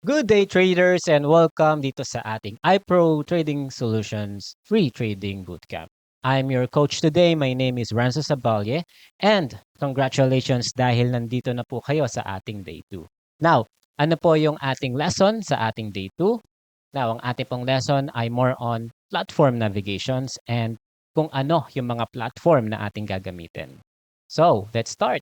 Good day traders and welcome dito sa ating iPro Trading Solutions Free Trading Bootcamp. I'm your coach today. My name is Ranzo Sabalye and congratulations dahil nandito na po kayo sa ating day 2. Now, ano po yung ating lesson sa ating day 2? Now, ang ating pong lesson ay more on platform navigations and kung ano yung mga platform na ating gagamitin. So, let's start.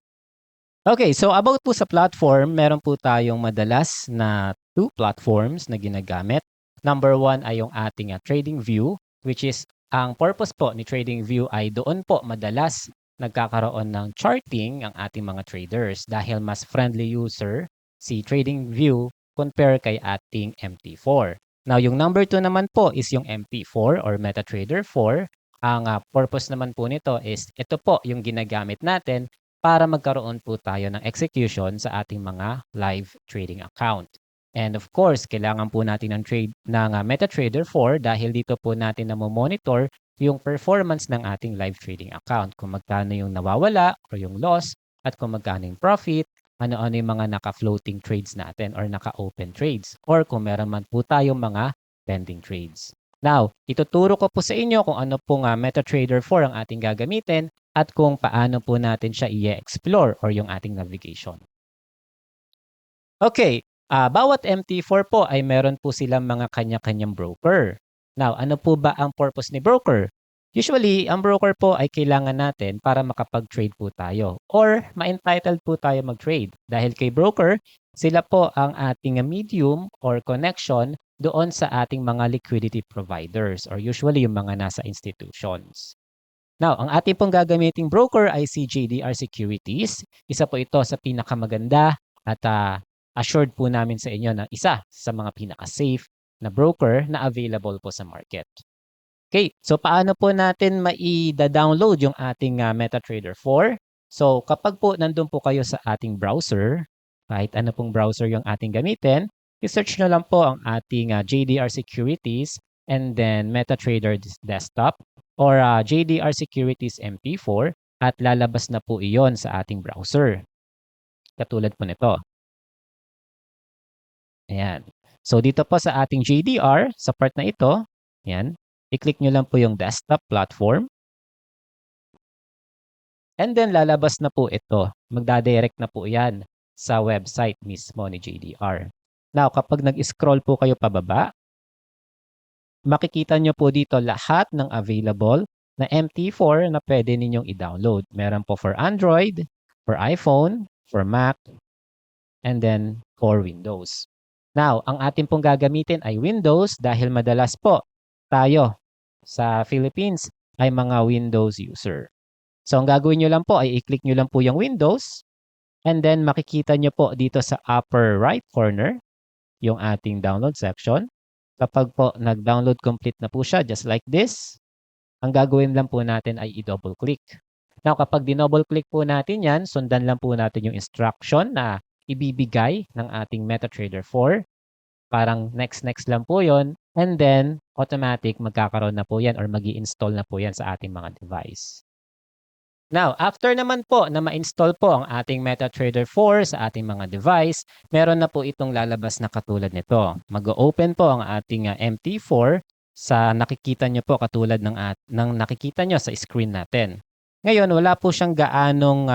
Okay, so about po sa platform, meron po tayong madalas na two platforms na ginagamit. Number one ay yung ating TradingView, which is ang purpose po ni TradingView ay doon po madalas nagkakaroon ng charting ang ating mga traders dahil mas friendly user si TradingView compare kay ating MT4. Now, yung number two naman po is yung MT4 or MetaTrader 4. Ang purpose naman po nito is ito po yung ginagamit natin para magkaroon po tayo ng execution sa ating mga live trading account. And of course, kailangan po natin ng MetaTrader 4 dahil dito po natin monitor yung performance ng ating live trading account. Kung magkano yung nawawala or yung loss at kung magkano yung profit, ano-ano yung mga naka-floating trades natin or naka-open trades or kung meron man po tayong mga pending trades. Now, ituturo ko po sa inyo kung ano pong MetaTrader 4 ang ating gagamitin at kung paano po natin siya i-explore or yung ating navigation. Okay, bawat MT4 po ay meron po silang mga kanya-kanyang broker. Now, ano po ba ang purpose ni broker? Usually, ang broker po ay kailangan natin para makapag-trade po tayo or ma-entitled po tayo mag-trade. Dahil kay broker, sila po ang ating medium or connection doon sa ating mga liquidity providers or usually yung mga nasa institutions. Now, ang ating pong gagamiting broker ay si JDR Securities. Isa po ito sa pinakamaganda at assured po namin sa inyo na isa sa mga pinaka-safe na broker na available po sa market. Okay, so paano po natin mai-download yung ating MetaTrader 4? So kapag po nandun po kayo sa ating browser, kahit ano pong browser yung ating gamitin, i-search nyo lang po ang ating JDR Securities and then MetaTrader Desktop or JDR Securities MP4 at lalabas na po iyon sa ating browser. Katulad po nito. Ayan. So dito po sa ating JDR, sa part na ito, ayan, i-click nyo lang po yung desktop platform. And then lalabas na po ito. Magdadirect na po yan sa website mismo ni JDR. Now, kapag nag-scroll po kayo pababa, makikita nyo po dito lahat ng available na MT4 na pwede ninyong i-download. Meron po for Android, for iPhone, for Mac, and then for Windows. Now, ang ating pong gagamitin ay Windows dahil madalas po tayo sa Philippines ay mga Windows user. So, ang gagawin nyo lang po ay i-click nyo lang po yung Windows and then makikita nyo po dito sa upper right corner yung ating download section. Kapag po nag-download complete na po siya, just like this, ang gagawin lang po natin ay i-double click. Now, kapag di-double click po natin yan, sundan lang po natin yung instruction na ibibigay ng ating MetaTrader 4. Parang next lang po yon. And then, automatic magkakaroon na po yan or mag-i-install na po yan sa ating mga device. Now, after naman po na ma-install po ang ating MetaTrader 4 sa ating mga device, meron na po itong lalabas na katulad nito. Mag-open po ang ating MT4 sa nakikita nyo po katulad ng nakikita nyo sa screen natin. Ngayon, wala po siyang gaanong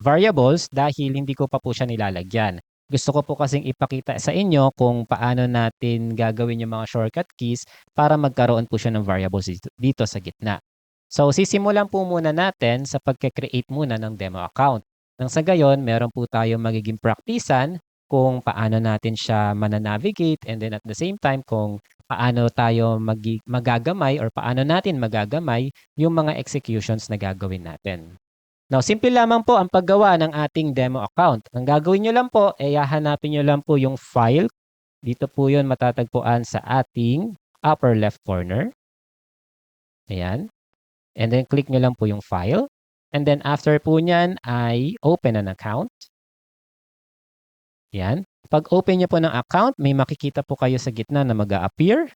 variables dahil hindi ko pa po siya nilalagyan. Gusto ko po kasing ipakita sa inyo kung paano natin gagawin yung mga shortcut keys para magkaroon po siya ng variables dito sa gitna. So, sisimulan po muna natin sa pagke-create muna ng demo account. Nang sa gayon, meron po tayong magiging practicean kung paano natin siya mananavigate and then at the same time kung paano tayo magagamay or paano natin magagamay yung mga executions na gagawin natin. Now, simple lamang po ang paggawa ng ating demo account. Ang gagawin nyo lang po, ay hahanapin nyo lang po yung file. Dito po yun matatagpuan sa ating upper left corner. Ayan. And then click nyo lang po yung file. And then after po nyan ay open an account. Yan. Pag open nyo po ng account, may makikita po kayo sa gitna na mag-a-appear.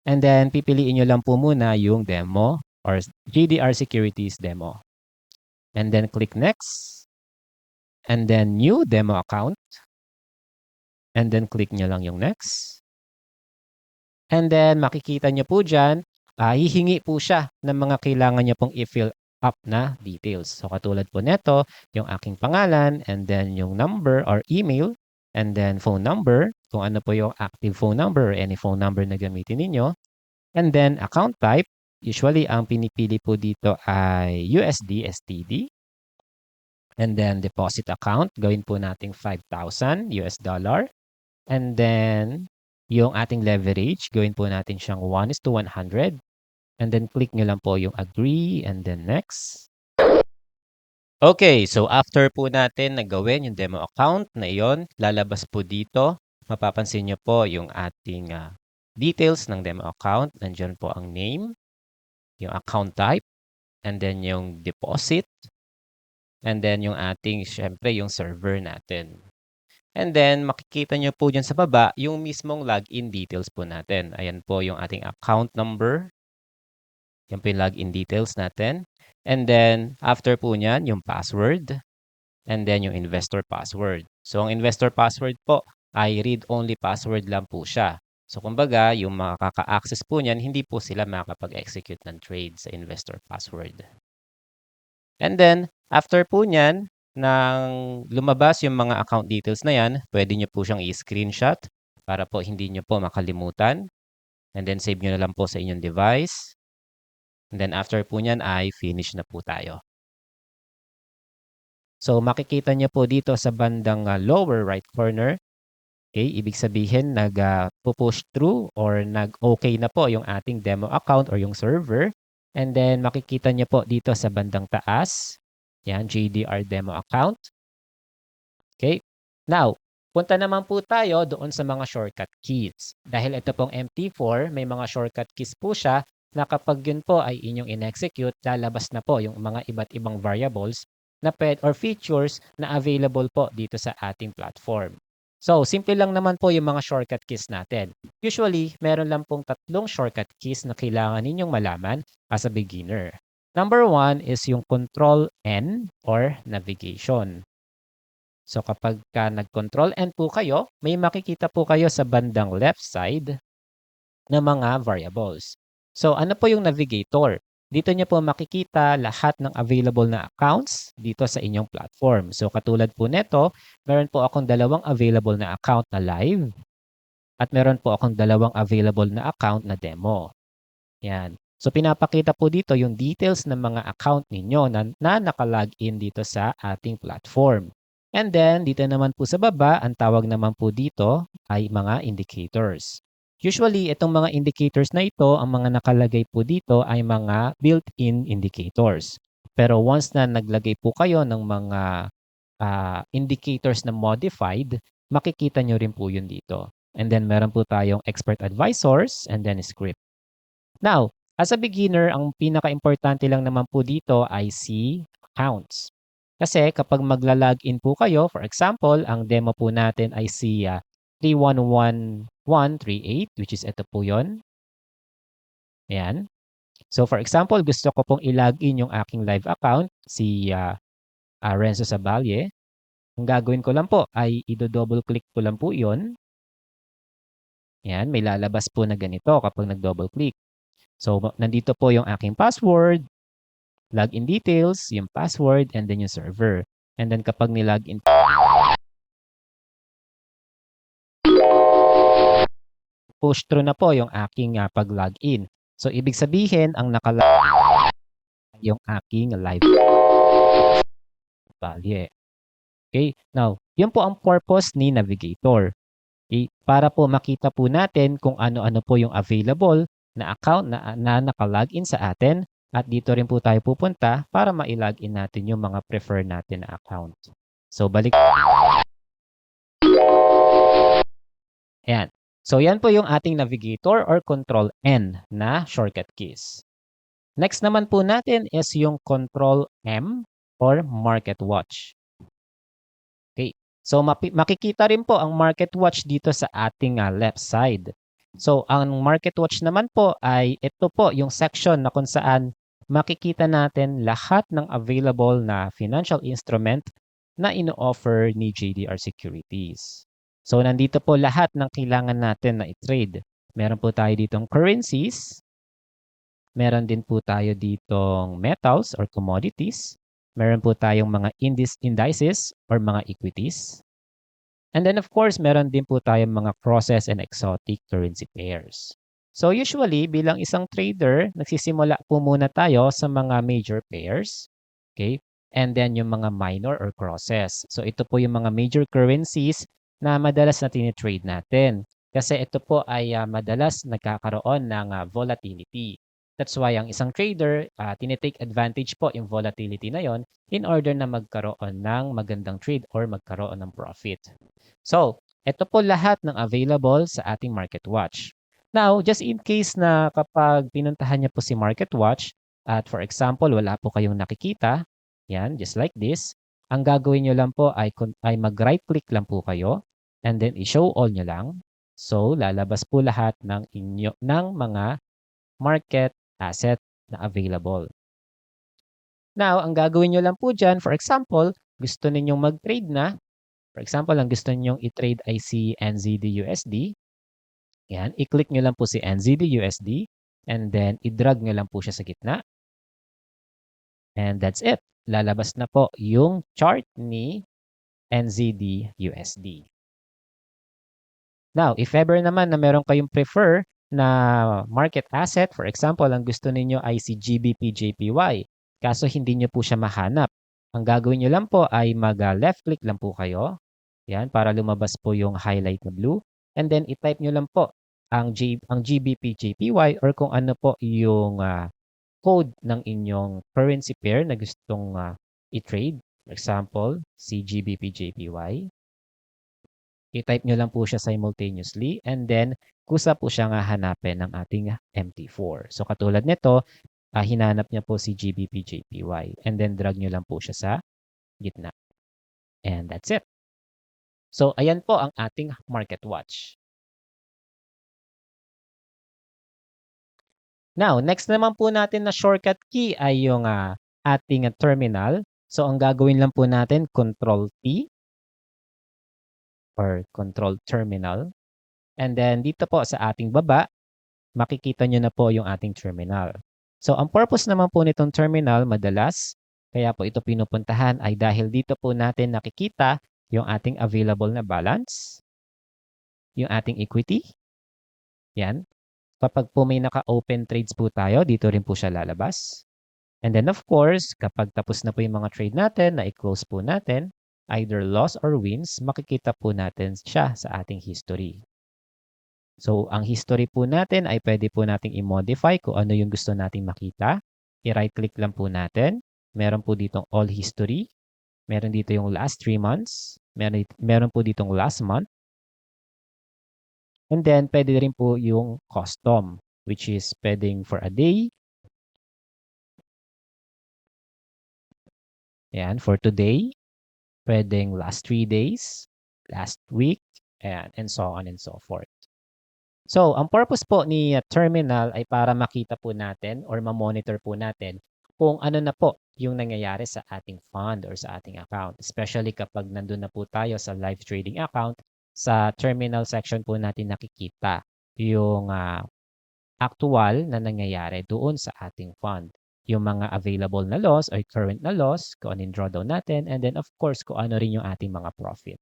And then pipiliin nyo lang po muna yung demo or JDR Securities demo. And then click next. And then new demo account. And then click nyo lang yung next. And then makikita nyo po dyan, hihingi po siya ng mga kailangan nyo pong i-fill up na details. So katulad po neto, yung aking pangalan, and then yung number or email, and then phone number, kung ano po yung active phone number or any phone number na gamitin ninyo. And then account type, usually ang pinipili po dito ay USD, STD. And then deposit account, gawin po nating 5,000 US dollar. And then yung ating leverage, gawin po natin siyang 1:100. And then click nyo lang po yung agree and then next. Okay, so after po natin na gawin yung demo account na iyon, lalabas po dito. Mapapansin nyo po yung ating details ng demo account. Nandiyan po ang name, yung account type, and then yung deposit, and then yung ating, syempre, yung server natin. And then, makikita nyo po dyan sa baba, yung mismong login details po natin. Ayan po yung ating account number. Yan po yung login details natin. And then, after po nyan, yung password. And then, yung investor password. So, ang investor password po ay read-only password lang po siya. So, kumbaga, yung makaka-access po nyan, hindi po sila makakapag-execute ng trade sa investor password. And then, after po nyan, nang lumabas yung mga account details na yan, pwede nyo po siyang i-screenshot para po hindi nyo po makalimutan. And then save nyo na lang po sa inyong device. And then after po nyan ay finish na po tayo. So makikita nyo po dito sa bandang lower right corner, okay, ibig sabihin nag-push through or nag-okay na po yung ating demo account or yung server. And then makikita nyo po dito sa bandang taas, yan, JDR demo account. Okay. Now, punta naman po tayo doon sa mga shortcut keys. Dahil ito pong MT4, may mga shortcut keys po siya na kapag yun po ay inyong in-execute, lalabas na po yung mga iba't ibang variables na or features na available po dito sa ating platform. So, simple lang naman po yung mga shortcut keys natin. Usually, meron lang pong 3 shortcut keys na kailangan ninyong malaman as a beginner. Number 1 is yung Control N or navigation. So kapag nag-Control N po kayo, may makikita po kayo sa bandang left side na mga variables. So ano po yung navigator? Dito niyo po makikita lahat ng available na accounts dito sa inyong platform. So katulad po nito, meron po akong 2 available na account na live at meron po akong 2 available na account na demo. Yan. So pinapakita po dito yung details ng mga account ninyo na naka-login dito sa ating platform. And then, dito naman po sa baba, ang tawag naman po dito ay mga indicators. Usually, itong mga indicators na ito, ang mga nakalagay po dito ay mga built-in indicators. Pero once na naglagay po kayo ng mga indicators na modified, makikita nyo rin po yun dito. And then, meron po tayong expert advisors and then script. Now, as a beginner, ang pinaka-importante lang naman po dito ay si accounts. Kasi kapag magla-login po kayo, for example, ang demo po natin ay si 311138, which is ito po yon. Ayan. So for example, gusto ko pong i-login yung aking live account, si Renzo Saballe. Ang gagawin ko lang po ay i-double click ko lang po yon. Ayan, may lalabas po na ganito kapag nag-double click. So nandito po yung aking password, login details, yung password, and then yung server. And then kapag nilogin, push through na po yung aking pag-login. So ibig sabihin, ang nakalagay yung aking live value. Okay, now, yun po ang purpose ni Navigator. Okay? Para po makita po natin kung ano-ano po yung available na account na nakalogin sa atin. At dito rin po tayo pupunta para ma-login natin yung mga prefer natin na account. So, balik. Ayan. So, yan po yung ating navigator or Control N na shortcut keys. Next naman po natin is yung Control M or Market Watch. Okay. So, makikita rin po ang Market Watch dito sa ating left side. So, ang Market Watch naman po ay ito po yung section na kung saan makikita natin lahat ng available na financial instrument na ino-offer ni JDR Securities. So, nandito po lahat ng kailangan natin na i-trade. Meron po tayo ditong currencies. Meron din po tayo ditong metals or commodities. Meron po tayong mga indices or mga equities. And then of course, meron din po tayong mga process and exotic currency pairs. So usually, bilang isang trader, nagsisimula po muna tayo sa mga major pairs. Okay? And then yung mga minor or crosses. So ito po yung mga major currencies na madalas na tinitrade natin. Kasi ito po ay madalas nagkakaroon ng volatility. That's why ang isang trader, tinitake advantage po yung volatility na yon in order na magkaroon ng magandang trade or magkaroon ng profit. So, ito po lahat ng available sa ating MarketWatch. Now, just in case na kapag pinuntahan niyo po si MarketWatch at for example, wala po kayong nakikita, yan, just like this, ang gagawin niyo lang po ay mag-right click lang po kayo and then i-show all niyo lang. So, lalabas po lahat ng mga market asset na available. Now, ang gagawin niyo lang po dyan, for example, gusto ninyong mag-trade na. For example, ang gusto ninyong i-trade ay si NZD-USD. Yan, i-click nyo lang po si NZD-USD and then i-drag nyo lang po siya sa gitna. And that's it. Lalabas na po yung chart ni NZD-USD. Now, if ever naman na meron kayong prefer na market asset, for example, ang gusto ninyo ay si GBP-JPY, kaso hindi nyo po siya mahanap. Ang gagawin nyo lang po ay mag-left click lang po kayo. Yan, para lumabas po yung highlight na blue. And then, i-type nyo lang po ang GBP-JPY or kung ano po yung code ng inyong currency pair na gustong i-trade. For example, si GBP-JPY. I-type nyo lang po siya simultaneously and then kusa po siya nga hanapin ng ating MT4. So katulad nito, hinanap niya po si GBP-JPY and then drag nyo lang po siya sa gitna. And that's it. So, ayan po ang ating MarketWatch. Now, next naman po natin na shortcut key ay yung ating terminal. So, ang gagawin lang po natin, Control-T or Control Terminal. And then, dito po sa ating baba, makikita nyo na po yung ating terminal. So, ang purpose naman po nitong terminal, madalas, kaya po ito pinupuntahan ay dahil dito po natin nakikita yung ating available na balance, yung ating equity. Yan. Kapag po may naka-open trades po tayo, dito rin po siya lalabas. And then of course, kapag tapos na po yung mga trade natin, na i-close po natin, either loss or wins, makikita po natin siya sa ating history. So, ang history po natin ay pwede po nating i-modify kung ano yung gusto nating makita. I-right click lang po natin. Meron po ditong all history. Meron dito yung last 3 months. Meron po ditong last month. And then, pwede rin po yung custom, which is pwedeng for a day. Ayan, for today. Pwedeng last 3 days, last week, and so on and so forth. So, ang purpose po ni terminal ay para makita po natin or ma-monitor po natin kung ano na po yung nangyayari sa ating fund or sa ating account. Especially kapag nandun na po tayo sa live trading account, sa terminal section po natin nakikita yung actual na nangyayari doon sa ating fund. Yung mga available na loss or current na loss, kung anong drawdown natin, and then of course, kung ano rin yung ating mga profit.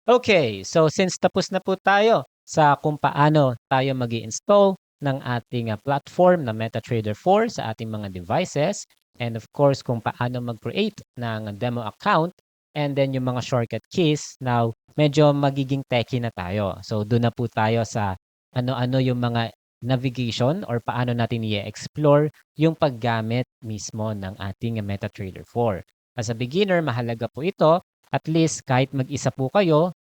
Okay, so since tapos na po tayo sa kung paano tayo mag-i-install ng ating platform na MetaTrader 4 sa ating mga devices, and of course, kung paano mag-create ng demo account, and then yung mga shortcut keys, now medyo magiging techy na tayo. So doon na po tayo sa ano-ano yung mga navigation or paano natin i-explore yung paggamit mismo ng ating MetaTrader 4. As a beginner, mahalaga po ito. At least kahit mag-isa po kayo,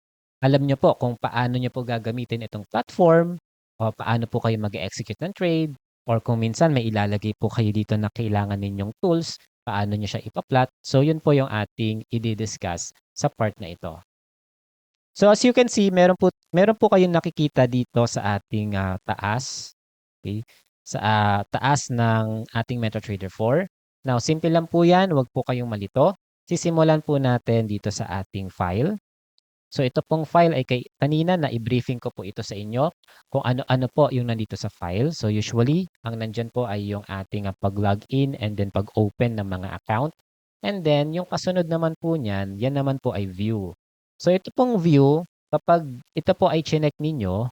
alam nyo po kung paano nyo po gagamitin itong platform o paano po kayo mag-execute ng trade or kung minsan may ilalagay po kayo dito na kailangan ninyong tools, paano nyo siya ipa-plot. So yun po yung ating i-discuss sa part na ito. So as you can see, meron po kayong nakikita dito sa ating taas. Okay? Sa taas ng ating MetaTrader 4. Now, simple lang po yan. Huwag po kayong malito. Sisimulan po natin dito sa ating file. So ito pong file ay kanina na i-briefing ko po ito sa inyo kung ano-ano po yung nandito sa file. So usually, ang nandyan po ay yung ating pag-login and then pag-open ng mga account. And then, yung kasunod naman po niyan, yan naman po ay view. So ito pong view, kapag ito po ay chinek ninyo,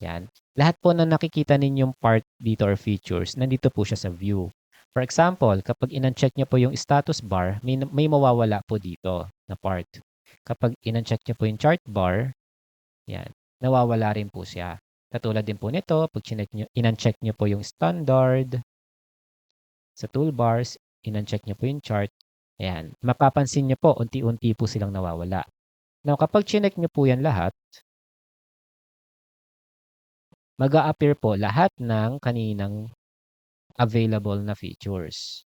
yan, lahat po na nakikita ninyong part dito or features, nandito po siya sa view. For example, kapag in-uncheck nyo po yung status bar, may mawawala po dito na part. Kapag in-uncheck nyo po yung chart bar, yan, nawawala rin po siya. Katulad din po nito, pag in-uncheck nyo po yung standard sa toolbars, in-uncheck nyo po yung chart, ayan, mapapansin nyo po, unti-unti po silang nawawala. Now, kapag chinek nyo po yan lahat, mag-a-appear po lahat ng kaninang available na features.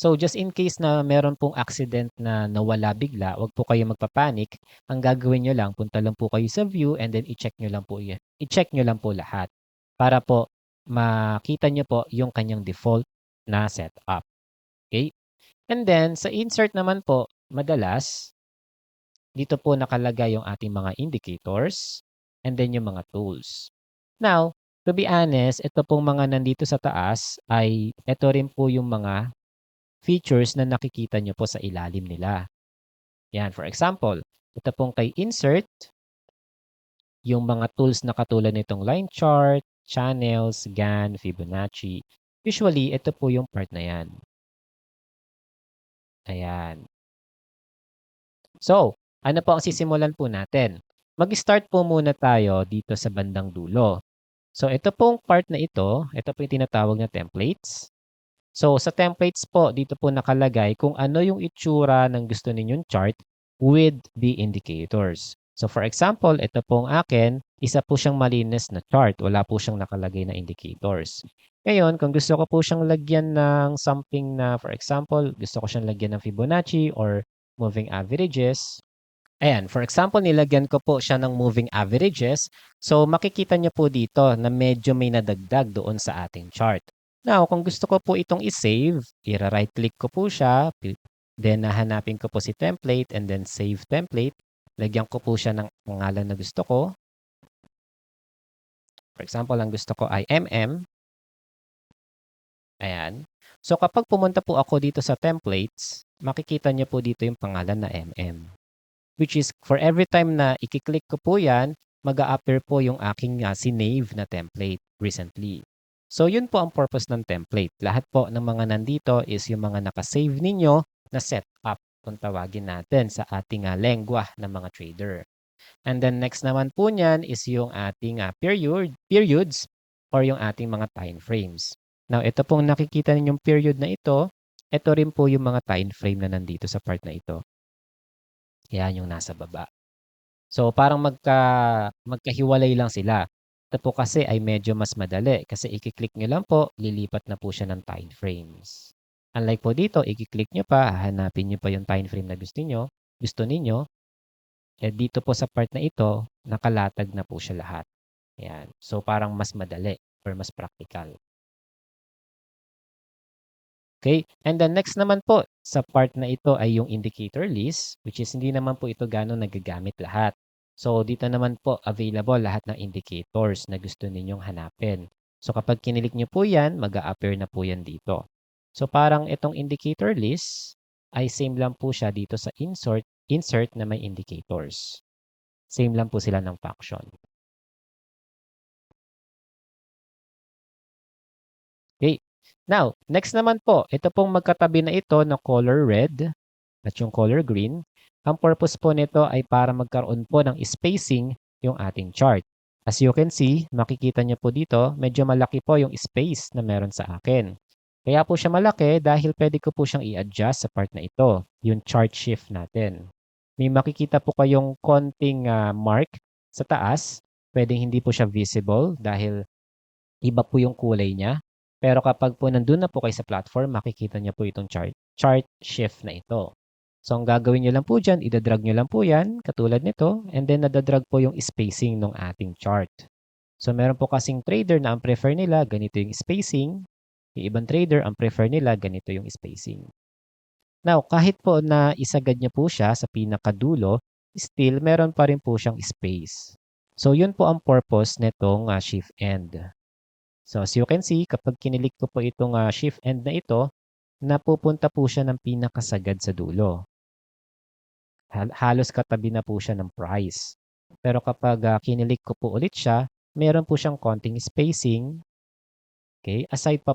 So just in case na meron pong accident na nawala bigla, wag po kayo magpapanik. Ang gagawin nyo lang, punta lang po kayo sa view and then i-check nyo lang po, i-check nyo lang po lahat para po makita nyo po yung kanyang default na setup. Okay? And then sa insert naman po, madalas dito po nakalagay yung ating mga indicators and then yung mga tools. Now, to be honest, ito pong mga nandito sa taas ay ito rin po yung mga features na nakikita nyo po sa ilalim nila. Yan, for example, ito pong kay insert, yung mga tools na katulad nitong line chart, channels, Gann, Fibonacci. Usually, ito po yung part na yan. Ayan. So, ano po ang sisimulan po natin? Mag-start po muna tayo dito sa bandang dulo. So, ito pong part na ito po yung tinatawag na templates. So, sa templates po, dito po nakalagay kung ano yung itsura ng gusto ninyong chart with the indicators. So, for example, ito pong akin, isa po siyang malinis na chart. Wala po siyang nakalagay na indicators. Ngayon, kung gusto ko po siyang lagyan ng something na, for example, gusto ko siyang lagyan ng Fibonacci or moving averages. Ayan, for example, nilagyan ko po siya ng moving averages. So, makikita niyo po dito na medyo may nadagdag doon sa ating chart. Now, kung gusto ko po itong i-save, i-right click ko po siya, then hahanapin ko po si template and then save template. Lagyan ko po siya ng pangalan na gusto ko. For example, ang gusto ko ay MM. Ayan. So, kapag pumunta po ako dito sa templates, makikita niyo po dito yung pangalan na MM. Which is, for every time na i-click ko po yan, mag-a-appear po yung aking sinave na template recently. So, yun po ang purpose ng template. Lahat po ng mga nandito is yung mga nakasave ninyo na setup kung tawagin natin sa ating lengwa ng mga trader. And then next naman po niyan is yung ating periods or yung ating mga time frames. Now, ito pong nakikita ninyong period na ito rin po yung mga time frame na nandito sa part na ito. Yan yung nasa baba. So, parang magkahiwalay lang sila. Ito po kasi ay medyo mas madali kasi i-click nyo lang po, lilipat na po siya ng time frames. Unlike po dito, i-click nyo pa, hahanapin nyo pa yung time frame na gusto ninyo. Eh, dito po sa part na ito, nakalatag na po siya lahat. Yan. So, parang mas madali or mas practical. Okay? And then next naman po, sa part na ito ay yung indicator list, which is hindi naman po ito gano'ng nagagamit lahat. So, dito naman po available lahat ng indicators na gusto ninyong hanapin. So, kapag kinilik nyo po yan, mag-a-appear na po yan dito. So, parang itong indicator list ay same lang po siya dito sa insert na may indicators. Same lang po sila ng function. Okay. Now, next naman po, ito pong magkatabi na ito na color red at yung color green. Ang purpose po nito ay para magkaroon po ng spacing yung ating chart. As you can see, makikita niyo po dito, medyo malaki po yung space na meron sa akin. Kaya po siya malaki dahil pwede ko po siyang i-adjust sa part na ito, yung chart shift natin. May makikita po kayong konting mark sa taas. Pwedeng hindi po siya visible dahil iba po yung kulay niya. Pero kapag po nandun na po kayo sa platform, makikita niyo po itong chart shift na ito. So, ang gagawin nyo lang po dyan, idadrag nyo lang po yan, katulad nito, and then nadadrag po yung spacing ng ating chart. So, meron po kasing trader na ang prefer nila, ganito yung spacing. Yung ibang trader, ang prefer nila, ganito yung spacing. Now, kahit po na isagad nyo po siya sa pinakadulo, still meron pa rin po siyang space. So, yun po ang purpose nitong shift end. So, as you can see, kapag kinilik ko po itong shift end na ito, napupunta po siya ng pinakasagad sa dulo. Halos katabi na po siya ng price. Pero kapag kinilik ko po ulit siya, meron po siyang konting spacing. Okay? Aside pa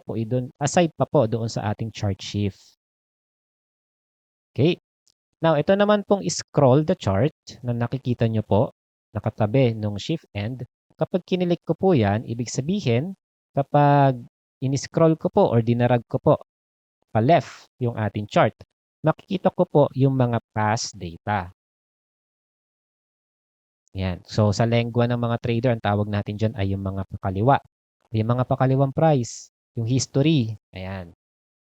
po doon sa ating chart shift. Okay? Now, ito naman pong scroll the chart na nakikita nyo po, nakatabi nung shift end. Kapag kinilik ko po yan, ibig sabihin, kapag in-scroll ko po or dinarag ko po pa left yung ating chart, makikita ko po yung mga past data. Yan. So, sa lengwa ng mga trader, ang tawag natin dyan ay yung mga pakaliwa. Yung mga pakaliwang price, yung history. Ayan.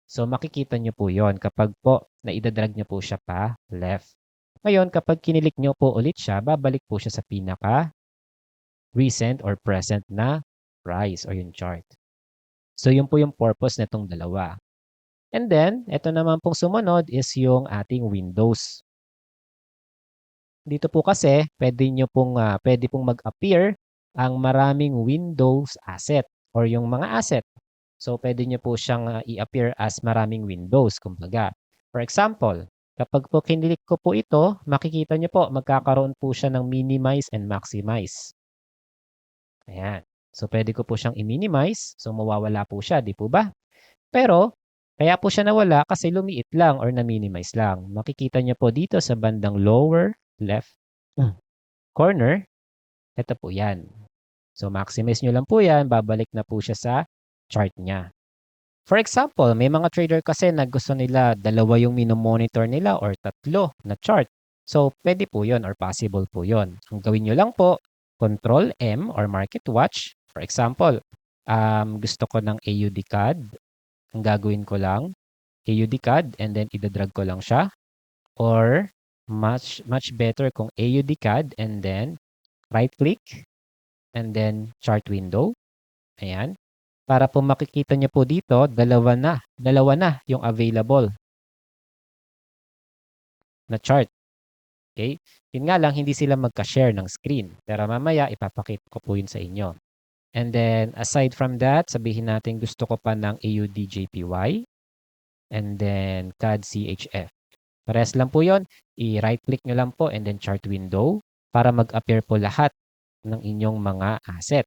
So, makikita nyo po yon kapag po naidadrag nyo po siya pa left. Ngayon, kapag kinilik nyo po ulit siya, babalik po siya sa pinaka recent or present na price or yung chart. So, yun po yung purpose nitong dalawa. And then, ito naman pong sumunod is yung ating windows. Dito po kasi, pwede pong mag-appear ang maraming windows asset or yung mga asset. So, pwede nyo po siyang i-appear as maraming windows, kumbaga. For example, kapag po kinilik ko po ito, makikita nyo po, magkakaroon po siya ng minimize and maximize. Ayan. So, pwede ko po siyang i-minimize. So, mawawala po siya, di po ba? Pero, kaya po siya nawala kasi lumiit lang or na-minimize lang. Makikita nyo po dito sa bandang lower left corner, ito po yan. So, maximize nyo lang po yan, babalik na po siya sa chart niya. For example, may mga trader kasi na gusto nila dalawa yung minomonitor nila or tatlo na chart. So, pwede po yon or possible po yon. Ang gawin nyo lang po, Control M or Market Watch. For example, gusto ko ng AUD CAD. Ang gagawin ko lang, AUD CAD and then idadrag ko lang siya. Or much better kung AUD CAD and then right click and then chart window. Ayan. Para po makikita niyo po dito, dalawa na yung available na chart. Okay? Yun nga lang, hindi sila magka-share ng screen. Pero mamaya, ipapakita ko po yun sa inyo. And then, aside from that, sabihin natin gusto ko pa ng AUD-JPY and then CAD-CHF. Parehas lang po yun. I-right click nyo lang po and then chart window para mag-appear po lahat ng inyong mga asset.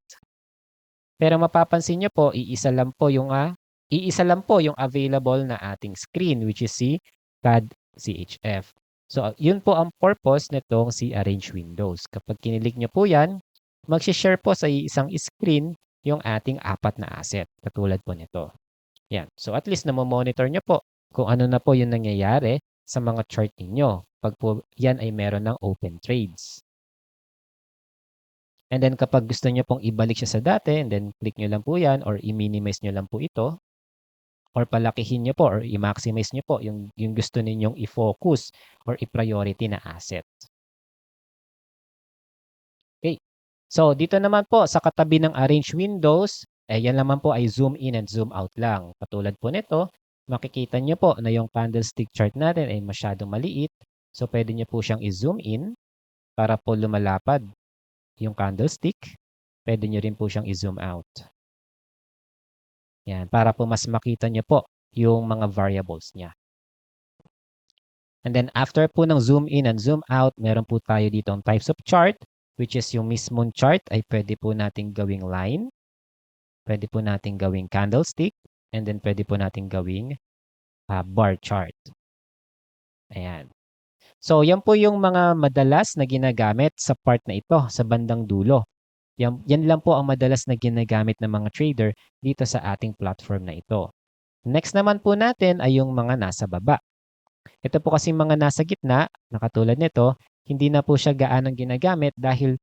Pero mapapansin nyo po, iisa lang po yung available na ating screen which is si CAD CHF. So, yun po ang purpose nitong si Arrange Windows. Kapag kinilik nyo po yan, mag-share po sa isang screen yung ating apat na asset. Katulad po nito. Yan. So, at least namomonitor nyo po kung ano na po yung nangyayari sa mga chart ninyo pag po yan ay meron ng open trades. And then kapag gusto nyo pong ibalik siya sa dati, and then click nyo lang po yan or i-minimize nyo lang po ito or palakihin nyo po or i-maximize nyo po yung gusto ninyong i-focus or i-priority na asset. Okay. So, dito naman po sa katabi ng Arrange Windows, yan naman po ay zoom in and zoom out lang. Katulad po nito, makikita nyo po na yung candlestick chart natin ay masyadong maliit. So, pwede nyo po siyang i-zoom in para po lumalapad yung candlestick. Pwede nyo rin po siyang i-zoom out. Yan, para po mas makita nyo po yung mga variables niya. And then after po ng zoom in and zoom out, meron po tayo dito ang types of chart, which is yung mismong chart ay pwede po nating gawing line, pwede po nating gawing candlestick, and then pwede po nating gawing bar chart. Ayan. So, yan po yung mga madalas na ginagamit sa part na ito, sa bandang dulo. Yan lang po ang madalas na ginagamit ng mga trader dito sa ating platform na ito. Next naman po natin ay yung mga nasa baba. Ito po kasi mga nasa gitna, na katulad nito, hindi na po siya gaanong ginagamit dahil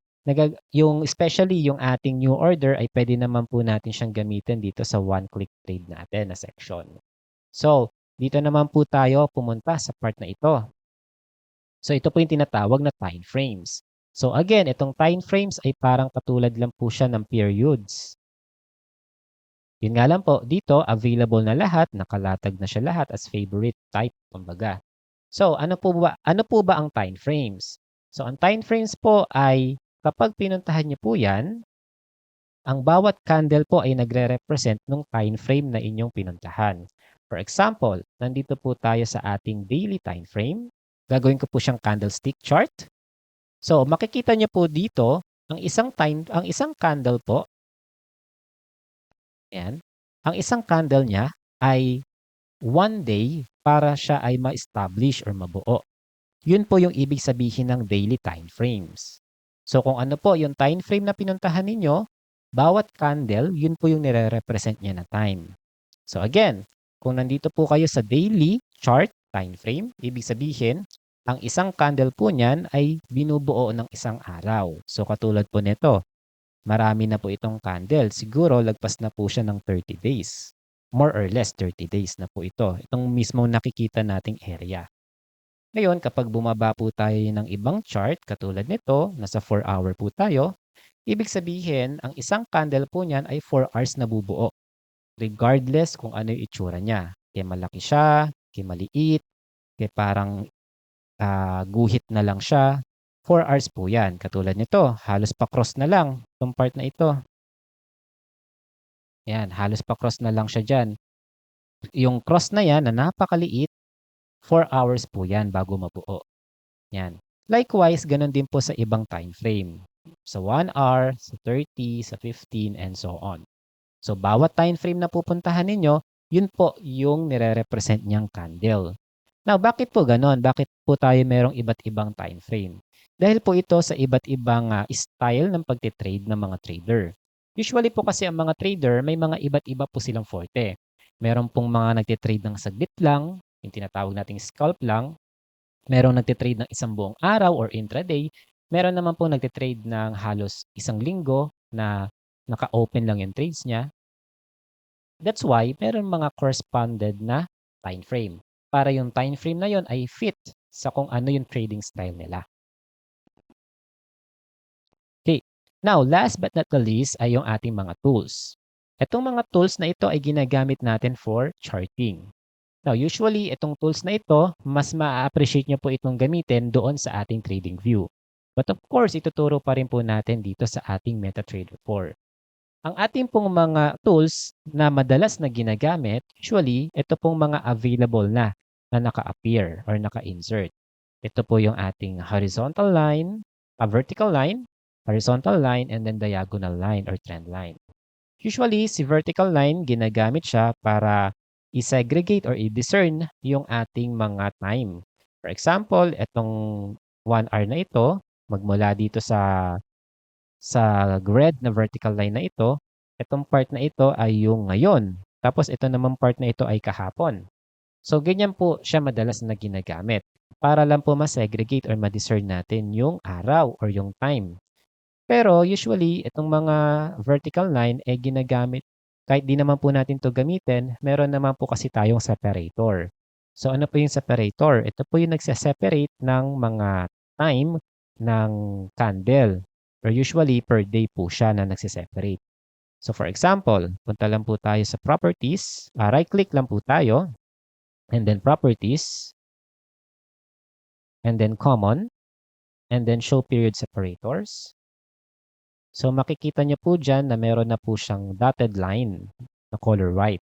especially yung ating new order ay pwede naman po natin siyang gamitin dito sa one-click trade natin na section. So, dito naman po tayo pumunta sa part na ito. So, ito po yung tinatawag na time frames. So, again, itong time frames ay parang katulad lang po siya ng periods. Yun nga lang po, dito, available na lahat, nakalatag na siya lahat as favorite type, kumbaga. So, ano po ba ang time frames? So, ang time frames po ay kapag pinuntahan niyo po yan, ang bawat candle po ay nagre-represent ng time frame na inyong pinuntahan. For example, nandito po tayo sa ating daily time frame. Gagawin ko po siyang candlestick chart. So, makikita niyo po dito, ang isang candle po, ayan, ang isang candle niya ay 1 day para siya ay ma-establish or mabuo. Yun po yung ibig sabihin ng daily time frames. So kung ano po yung time frame na pinuntahan ninyo, bawat candle, yun po yung nire-represent niya na time. So again, kung nandito po kayo sa daily chart time frame, ibig sabihin, ang isang candle po niyan ay binubuo ng isang araw. So katulad po nito, marami na po itong candle. Siguro lagpas na po siya ng 30 days. More or less 30 days na po ito. Itong mismo nakikita nating area. Ngayon, kapag bumaba po tayo ng ibang chart, katulad nito, nasa 4 hour po tayo, ibig sabihin, ang isang candle po niyan ay 4 hours na bubuo. Regardless kung ano yung itsura niya. Kaya malaki siya, kaya maliit, kaya parang guhit na lang siya. 4 hours po yan. Katulad nito, halos pa-cross na lang itong part na ito. Yan, halos pa-cross na lang siya dyan. Yung cross na yan na napakaliit, 4 hours po yan bago mabuo. Yan. Likewise, ganun din po sa ibang time frame. Sa 1 hour, sa 30, sa 15, and so on. So, bawat time frame na pupuntahan ninyo, yun po yung nire-represent niyang candle. Now, bakit po ganon? Bakit po tayo merong iba't ibang time frame? Dahil po ito sa iba't ibang style ng pagtitrade ng mga trader. Usually po kasi ang mga trader, may mga iba't iba po silang forte. Meron pong mga nagtitrade ng saglit lang, yung tinatawag nating scalp lang. Merong nagtitrade ng isang buong araw or intraday. Meron naman po nagtitrade ng halos isang linggo na naka-open lang yung trades niya. That's why meron mga corresponded na time frame. Para yung time frame na yon ay fit sa kung ano yung trading style nila. Okay. Now, last but not the least ay yung ating mga tools. Itong mga tools na ito ay ginagamit natin for charting. Now, usually, itong tools na ito, mas ma-appreciate nyo po itong gamitin doon sa ating trading view. But of course, ituturo pa rin po natin dito sa ating MetaTrader 4. Ang ating pong mga tools na madalas na ginagamit, usually, ito pong mga available na naka-appear or naka-insert. Ito po yung ating horizontal line, vertical line, horizontal line, and then diagonal line or trend line. Usually, si vertical line, ginagamit siya para i-segregate or i-discern yung ating mga time. For example, itong 1 hour na ito, magmula dito sa red na vertical line na ito, itong part na ito ay yung ngayon. Tapos ito naman part na ito ay kahapon. So, ganyan po siya madalas na ginagamit para lang po ma-segregate or ma-discern natin yung araw or yung time. Pero usually, itong mga vertical line ay ginagamit, kahit di naman po natin to gamitin, meron naman po kasi tayong separator. So ano po yung separator? Ito po yung nagse-separate ng mga time ng candle. Or usually, per day po siya na nagse-separate. So for example, punta lang po tayo sa properties. Right-click lang po tayo. And then properties. And then common. And then show period separators. So makikita niyo po dyan na meron na po siyang dotted line na color white.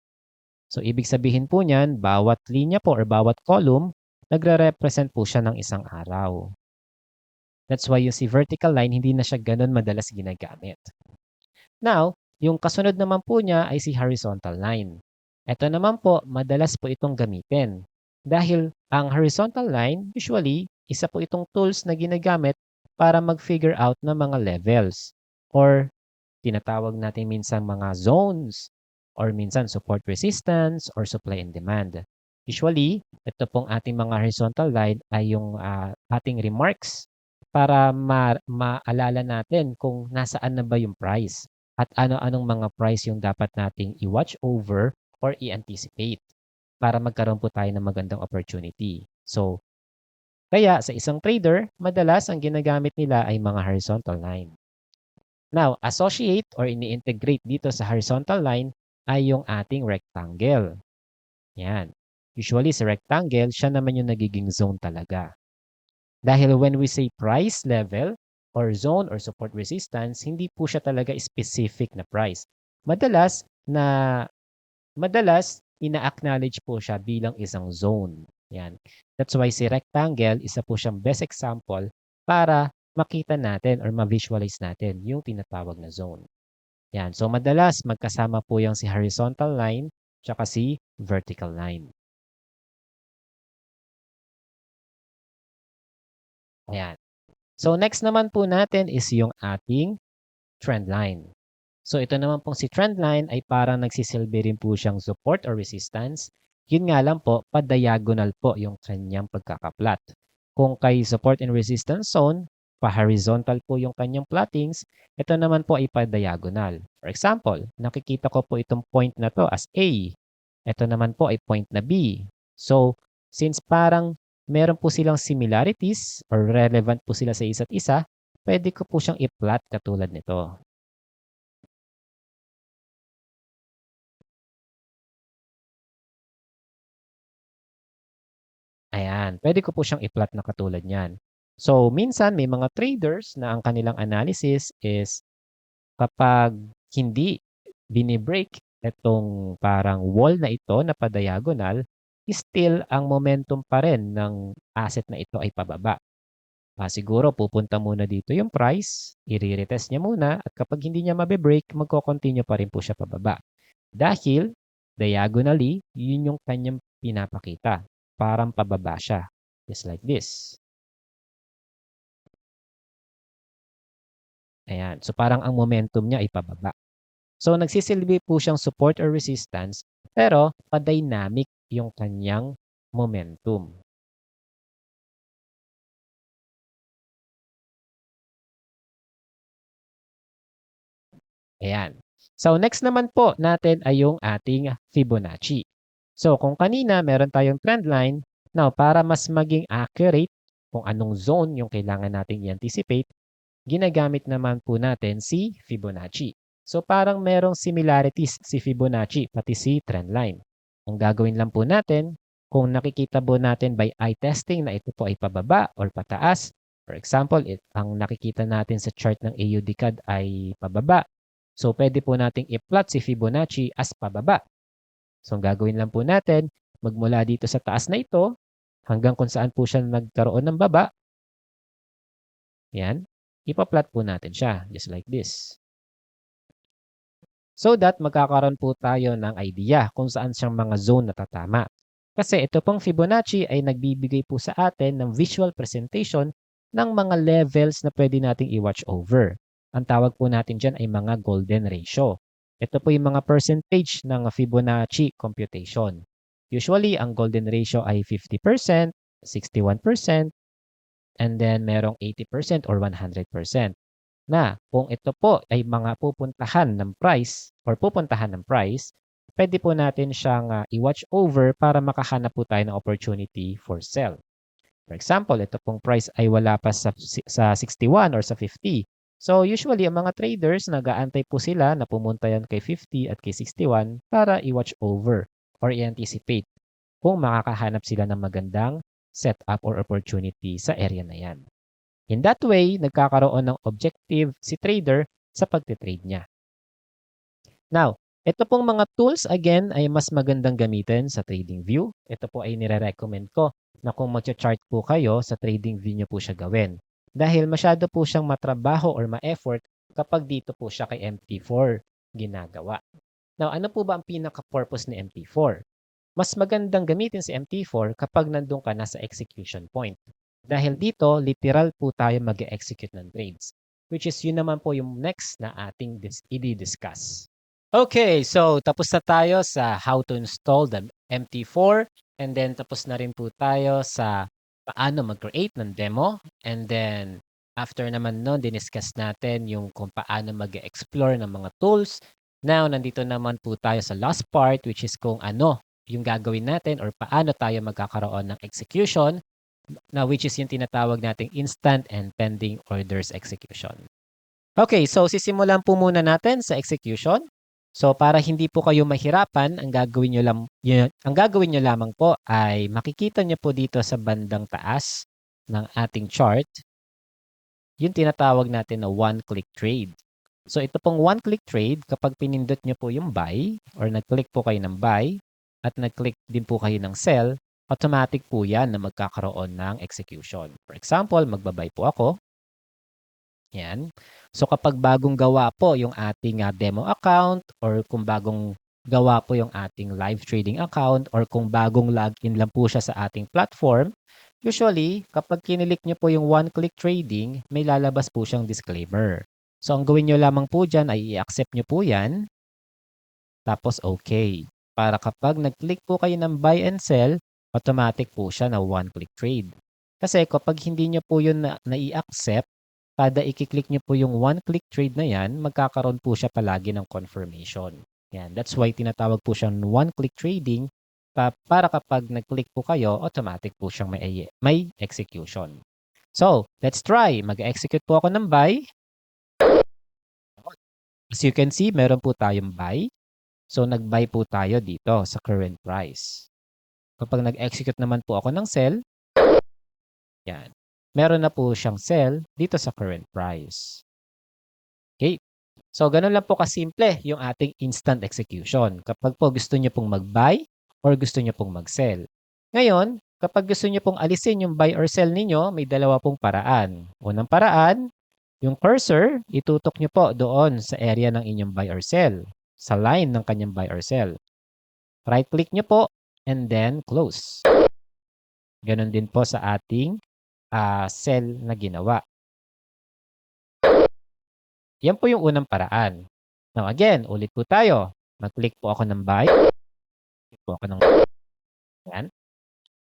So ibig sabihin po niyan, bawat linya po or bawat column, nagre-represent po siya ng isang araw. That's why yung si vertical line, hindi na siya ganun madalas ginagamit. Now, yung kasunod naman po niya ay si horizontal line. Ito naman po, madalas po itong gamitin. Dahil ang horizontal line, usually, isa po itong tools na ginagamit para mag-figure out ng mga levels or tinatawag natin minsan mga zones or minsan support resistance or supply and demand. Usually, ito pong ating mga horizontal line ay yung ating remarks para maalala natin kung nasaan na ba yung price at ano-anong mga price yung dapat nating i-watch over or i-anticipate para magkaroon po tayo ng magandang opportunity. So, kaya sa isang trader, madalas ang ginagamit nila ay mga horizontal line. Now, associate or ini-integrate dito sa horizontal line ay yung ating rectangle. Yan. Usually sa rectangle, siya naman yung nagiging zone talaga. Dahil when we say price level or zone or support resistance, hindi po siya talaga specific na price. Madalas ina-acknowledge po siya bilang isang zone. Yan. That's why si rectangle, isa po siyang best example para makita natin or ma-visualize natin yung tinatawag na zone. Yan. So, madalas magkasama po yung si horizontal line tsaka si vertical line. Ayan. So, next naman po natin is yung ating trend line. So, ito naman pong si trend line ay parang nagsisilbi rin po siyang support or resistance. Yun nga lang po, pa-diagonal po yung kanyang pagkakaplat. Kung kay support and resistance zone, pa-horizontal po yung kanyang plattings, ito naman po ay pa-diagonal. For example, nakikita ko po itong point na to as A. Ito naman po ay point na B. So, since parang meron po silang similarities or relevant po sila sa isa't isa, pwede ko po siyang i-plot katulad nito. Ayan, pwede ko po siyang i-plot na katulad niyan. So, minsan may mga traders na ang kanilang analysis is kapag hindi binibreak itong parang wall na ito na pa-diagonal, still ang momentum pa rin ng asset na ito ay pababa. Siguro pupunta muna dito yung price, i-retest niya muna at kapag hindi niya mabe-break, magko-continue pa rin po siya pababa. Dahil diagonally, yun yung kanyang pinapakita. Parang pababa siya. Just like this. Ayan. So parang ang momentum niya ay pababa. So nagsisilbi po siyang support or resistance, pero pa-dynamic yung kanyang momentum. Ayan. So next naman po natin ay yung ating Fibonacci. So kung kanina meron tayong trend line, now para mas maging accurate kung anong zone yung kailangan nating i-anticipate, ginagamit naman po natin si Fibonacci. So parang merong similarities si Fibonacci pati si trend line. Ang gagawin lang po natin, kung nakikita po natin by eye testing na ito po ay pababa or pataas, for example, ang nakikita natin sa chart ng AUD-CAD ay pababa. So pwede po nating i-plot si Fibonacci as pababa. So ang gagawin lang po natin, magmula dito sa taas na ito, hanggang kung saan po siya nagkaroon ng baba, yan, ipa-plot po natin siya, just like this. So that magkakaroon po tayo ng idea kung saan siyang mga zone natatama. Kasi ito pong Fibonacci ay nagbibigay po sa atin ng visual presentation ng mga levels na pwede nating i-watch over. Ang tawag po natin dyan ay mga golden ratio. Ito po yung mga percentage ng Fibonacci computation. Usually, ang golden ratio ay 50%, 61%, and then merong 80% or 100%. Na kung ito po ay mga pupuntahan ng price or pupuntahan ng price, pwede po natin siyang i-watch over para makahanap po tayo ng opportunity for sell. For example, ito pong price ay wala pa sa 61 or sa 50. So usually, ang mga traders, nag-aantay po sila na pumunta yan kay 50 at kay 61 para i-watch over or i-anticipate kung makakahanap sila ng magandang setup or opportunity sa area na yan. In that way, nagkakaroon ng objective si trader sa pagtitrade niya. Now, ito pong mga tools again ay mas magandang gamitin sa TradingView. Ito po ay nire-recommend ko na kung mag-chart po kayo sa TradingView nyo po siya gawin. Dahil masyado po siyang matrabaho or ma-effort kapag dito po siya kay MT4 ginagawa. Now, ano po ba ang pinaka-purpose ni MT4? Mas magandang gamitin si MT4 kapag nandun ka na sa execution point. Dahil dito, literal po tayo mag-execute ng trades. Which is yun naman po yung next na ating i-discuss. Okay, so tapos na tayo sa how to install the MT4 and then tapos na rin po tayo sa paano mag-create ng demo and then after naman nun, diniscuss natin yung kung paano mag-explore ng mga tools. Now, nandito naman po tayo sa last part which is kung ano yung gagawin natin or paano tayo magkakaroon ng execution na which is yung tinatawag nating instant and pending orders execution. Okay, so sisimulan po muna natin sa execution. So para hindi po kayo mahirapan, ang gagawin nyo lamang po ay makikita nyo po dito sa bandang taas ng ating chart, yung tinatawag natin na one-click trade. So ito pong one-click trade, kapag pinindot nyo po yung buy or nag-click po kayo ng buy at nag-click din po kayo ng sell, automatic po yan na magkakaroon ng execution. For example, magbabay po ako. Yan. So kapag bagong gawa po yung ating demo account or kung bagong gawa po yung ating live trading account or kung bagong login lang po siya sa ating platform, usually kapag kinilik nyo po yung one-click trading, may lalabas po siyang disclaimer. So ang gawin nyo lamang po dyan ay i-accept nyo po yan, tapos okay. Para kapag nag-click po kayo ng buy and sell, automatic po siya na one-click trade. Kasi kapag hindi nyo po yun na-i-accept, kada i-click nyo po yung one-click trade na yan, magkakaroon po siya palagi ng confirmation. Yan. That's why tinatawag po siyang one-click trading para kapag nag-click po kayo, automatic po siyang may execution. So, let's try. Mag-execute po ako ng buy. As you can see, meron po tayong buy. So, nag-buy po tayo dito sa current price. Kapag nag-execute naman po ako ng sell, yan. Meron na po siyang sell dito sa current price. Okay. So, ganun lang po kasimple yung ating instant execution. Kapag po gusto nyo pong mag-buy or gusto nyo pong mag-sell. Ngayon, kapag gusto nyo pong alisin yung buy or sell ninyo, may dalawa pong paraan. Unang paraan, yung cursor, itutok nyo po doon sa area ng inyong buy or sell. Sa line ng kanyang buy or sell. Right-click nyo po and then close. Ganon din po sa ating sell na ginawa. Yan po yung unang paraan. Now again, ulit po tayo. Mag-click po ako ng buy. Click po ako ng yan.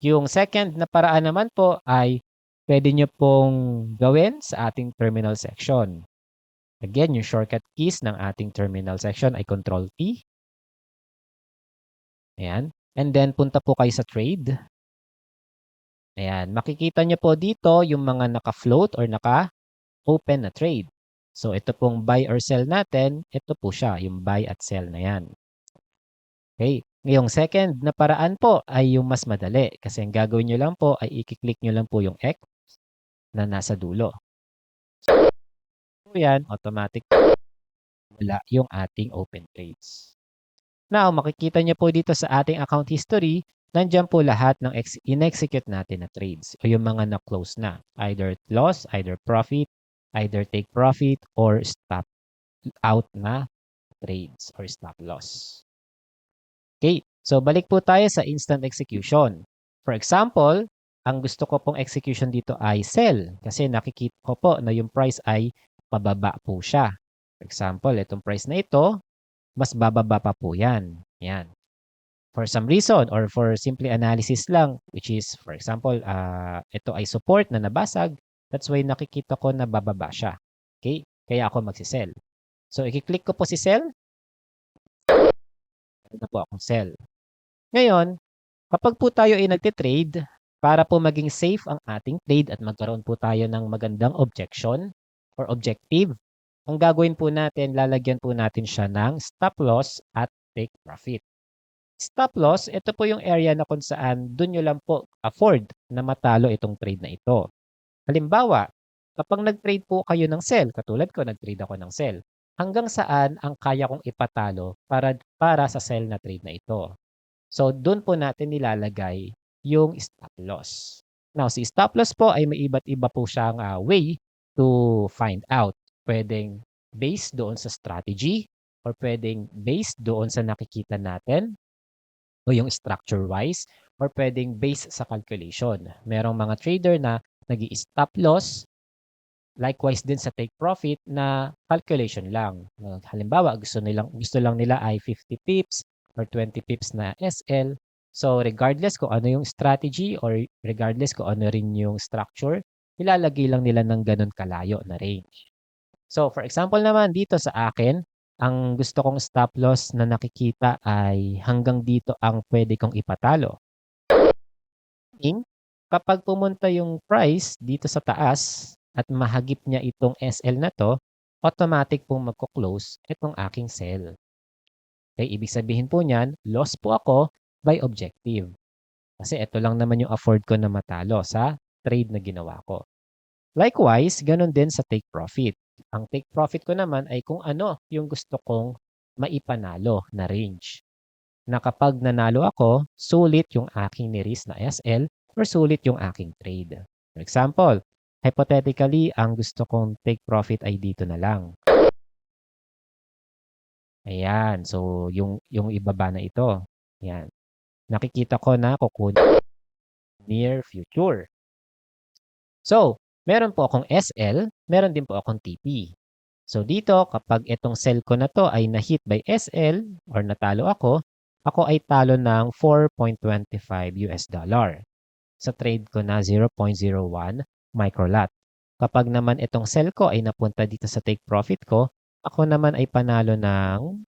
Yung second na paraan naman po ay pwede nyo pong gawin sa ating terminal section. Again, yung shortcut keys ng ating terminal section ay Control-T. Ayan. And then, punta po kayo sa trade. Ayan. Makikita nyo po dito yung mga naka-float or naka-open na trade. So, ito pong buy or sell natin, ito po siya, yung buy at sell na yan. Okay. Ngayong second na paraan po ay yung mas madali. Kasi ang gagawin nyo lang po ay i-click nyo lang po yung X na nasa dulo. So, yan, automatic wala yung ating open trades. Now, makikita nyo po dito sa ating account history, nandyan po lahat ng in-execute natin na trades o yung mga na-close na. Either loss, either profit, either take profit, or stop out na trades or stop loss. Okay, so balik po tayo sa instant execution. For example, ang gusto ko pong execution dito ay sell kasi nakikita ko po na yung price ay pababa po siya. For example, itong price na ito, mas bababa pa po yan. Yan. For some reason or for simply analysis lang, which is, for example, ito ay support na nabasag. That's why nakikita ko na bababa siya. Okay? Kaya ako magsisell. So, i-click ko po si sell. Ito po akong sell. Ngayon, kapag po tayo ay nagtitrade, para po maging safe ang ating trade at magkaroon po tayo ng magandang objection or objective, ang gagawin po natin, lalagyan po natin siya ng stop loss at take profit. Stop loss, ito po yung area na kung saan doon nyo lang po afford na matalo itong trade na ito. Halimbawa, kapag nag-trade po kayo ng sell, katulad ko, nag-trade ako ng sell, hanggang saan ang kaya kong ipatalo para sa sell na trade na ito. So, doon po natin nilalagay yung stop loss. Now, si stop loss po ay may iba't iba po siyang way to find out. Pwedeng based doon sa strategy or pwedeng based doon sa nakikita natin o yung structure-wise or pwedeng based sa calculation. Merong mga trader na nag-i-stop loss, likewise din sa take profit na calculation lang. Halimbawa, gusto lang nila ay 50 pips or 20 pips na SL. So, regardless kung ano yung strategy or regardless kung ano rin yung structure, ilalagay lang nila ng ganun kalayo na range. So, for example naman dito sa akin, ang gusto kong stop loss na nakikita ay hanggang dito ang pwede kong ipatalo. Kapag pumunta yung price dito sa taas at mahagip niya itong SL na to, automatic pong magko-close itong aking sell. Okay, ibig sabihin po niyan, loss po ako by objective. Kasi ito lang naman yung afford ko na matalo sa trade na ginawa ko. Likewise, ganun din sa take profit. Ang take profit ko naman ay kung ano yung gusto kong maipanalo na range. Na kapag nanalo ako, sulit yung aking niris na SL or sulit yung aking trade. For example, hypothetically, ang gusto kong take profit ay dito na lang. Ayan, so yung ibaba na ito. Ayan. Nakikita ko na kukunin near future. So, meron po akong SL, meron din po akong TP. So dito, kapag itong sell ko na to ay na-hit by SL or natalo ako ay talo ng 4.25 US dollar. Sa trade ko na 0.01 microlot. Kapag naman itong sell ko ay napunta dito sa take profit ko, ako naman ay panalo ng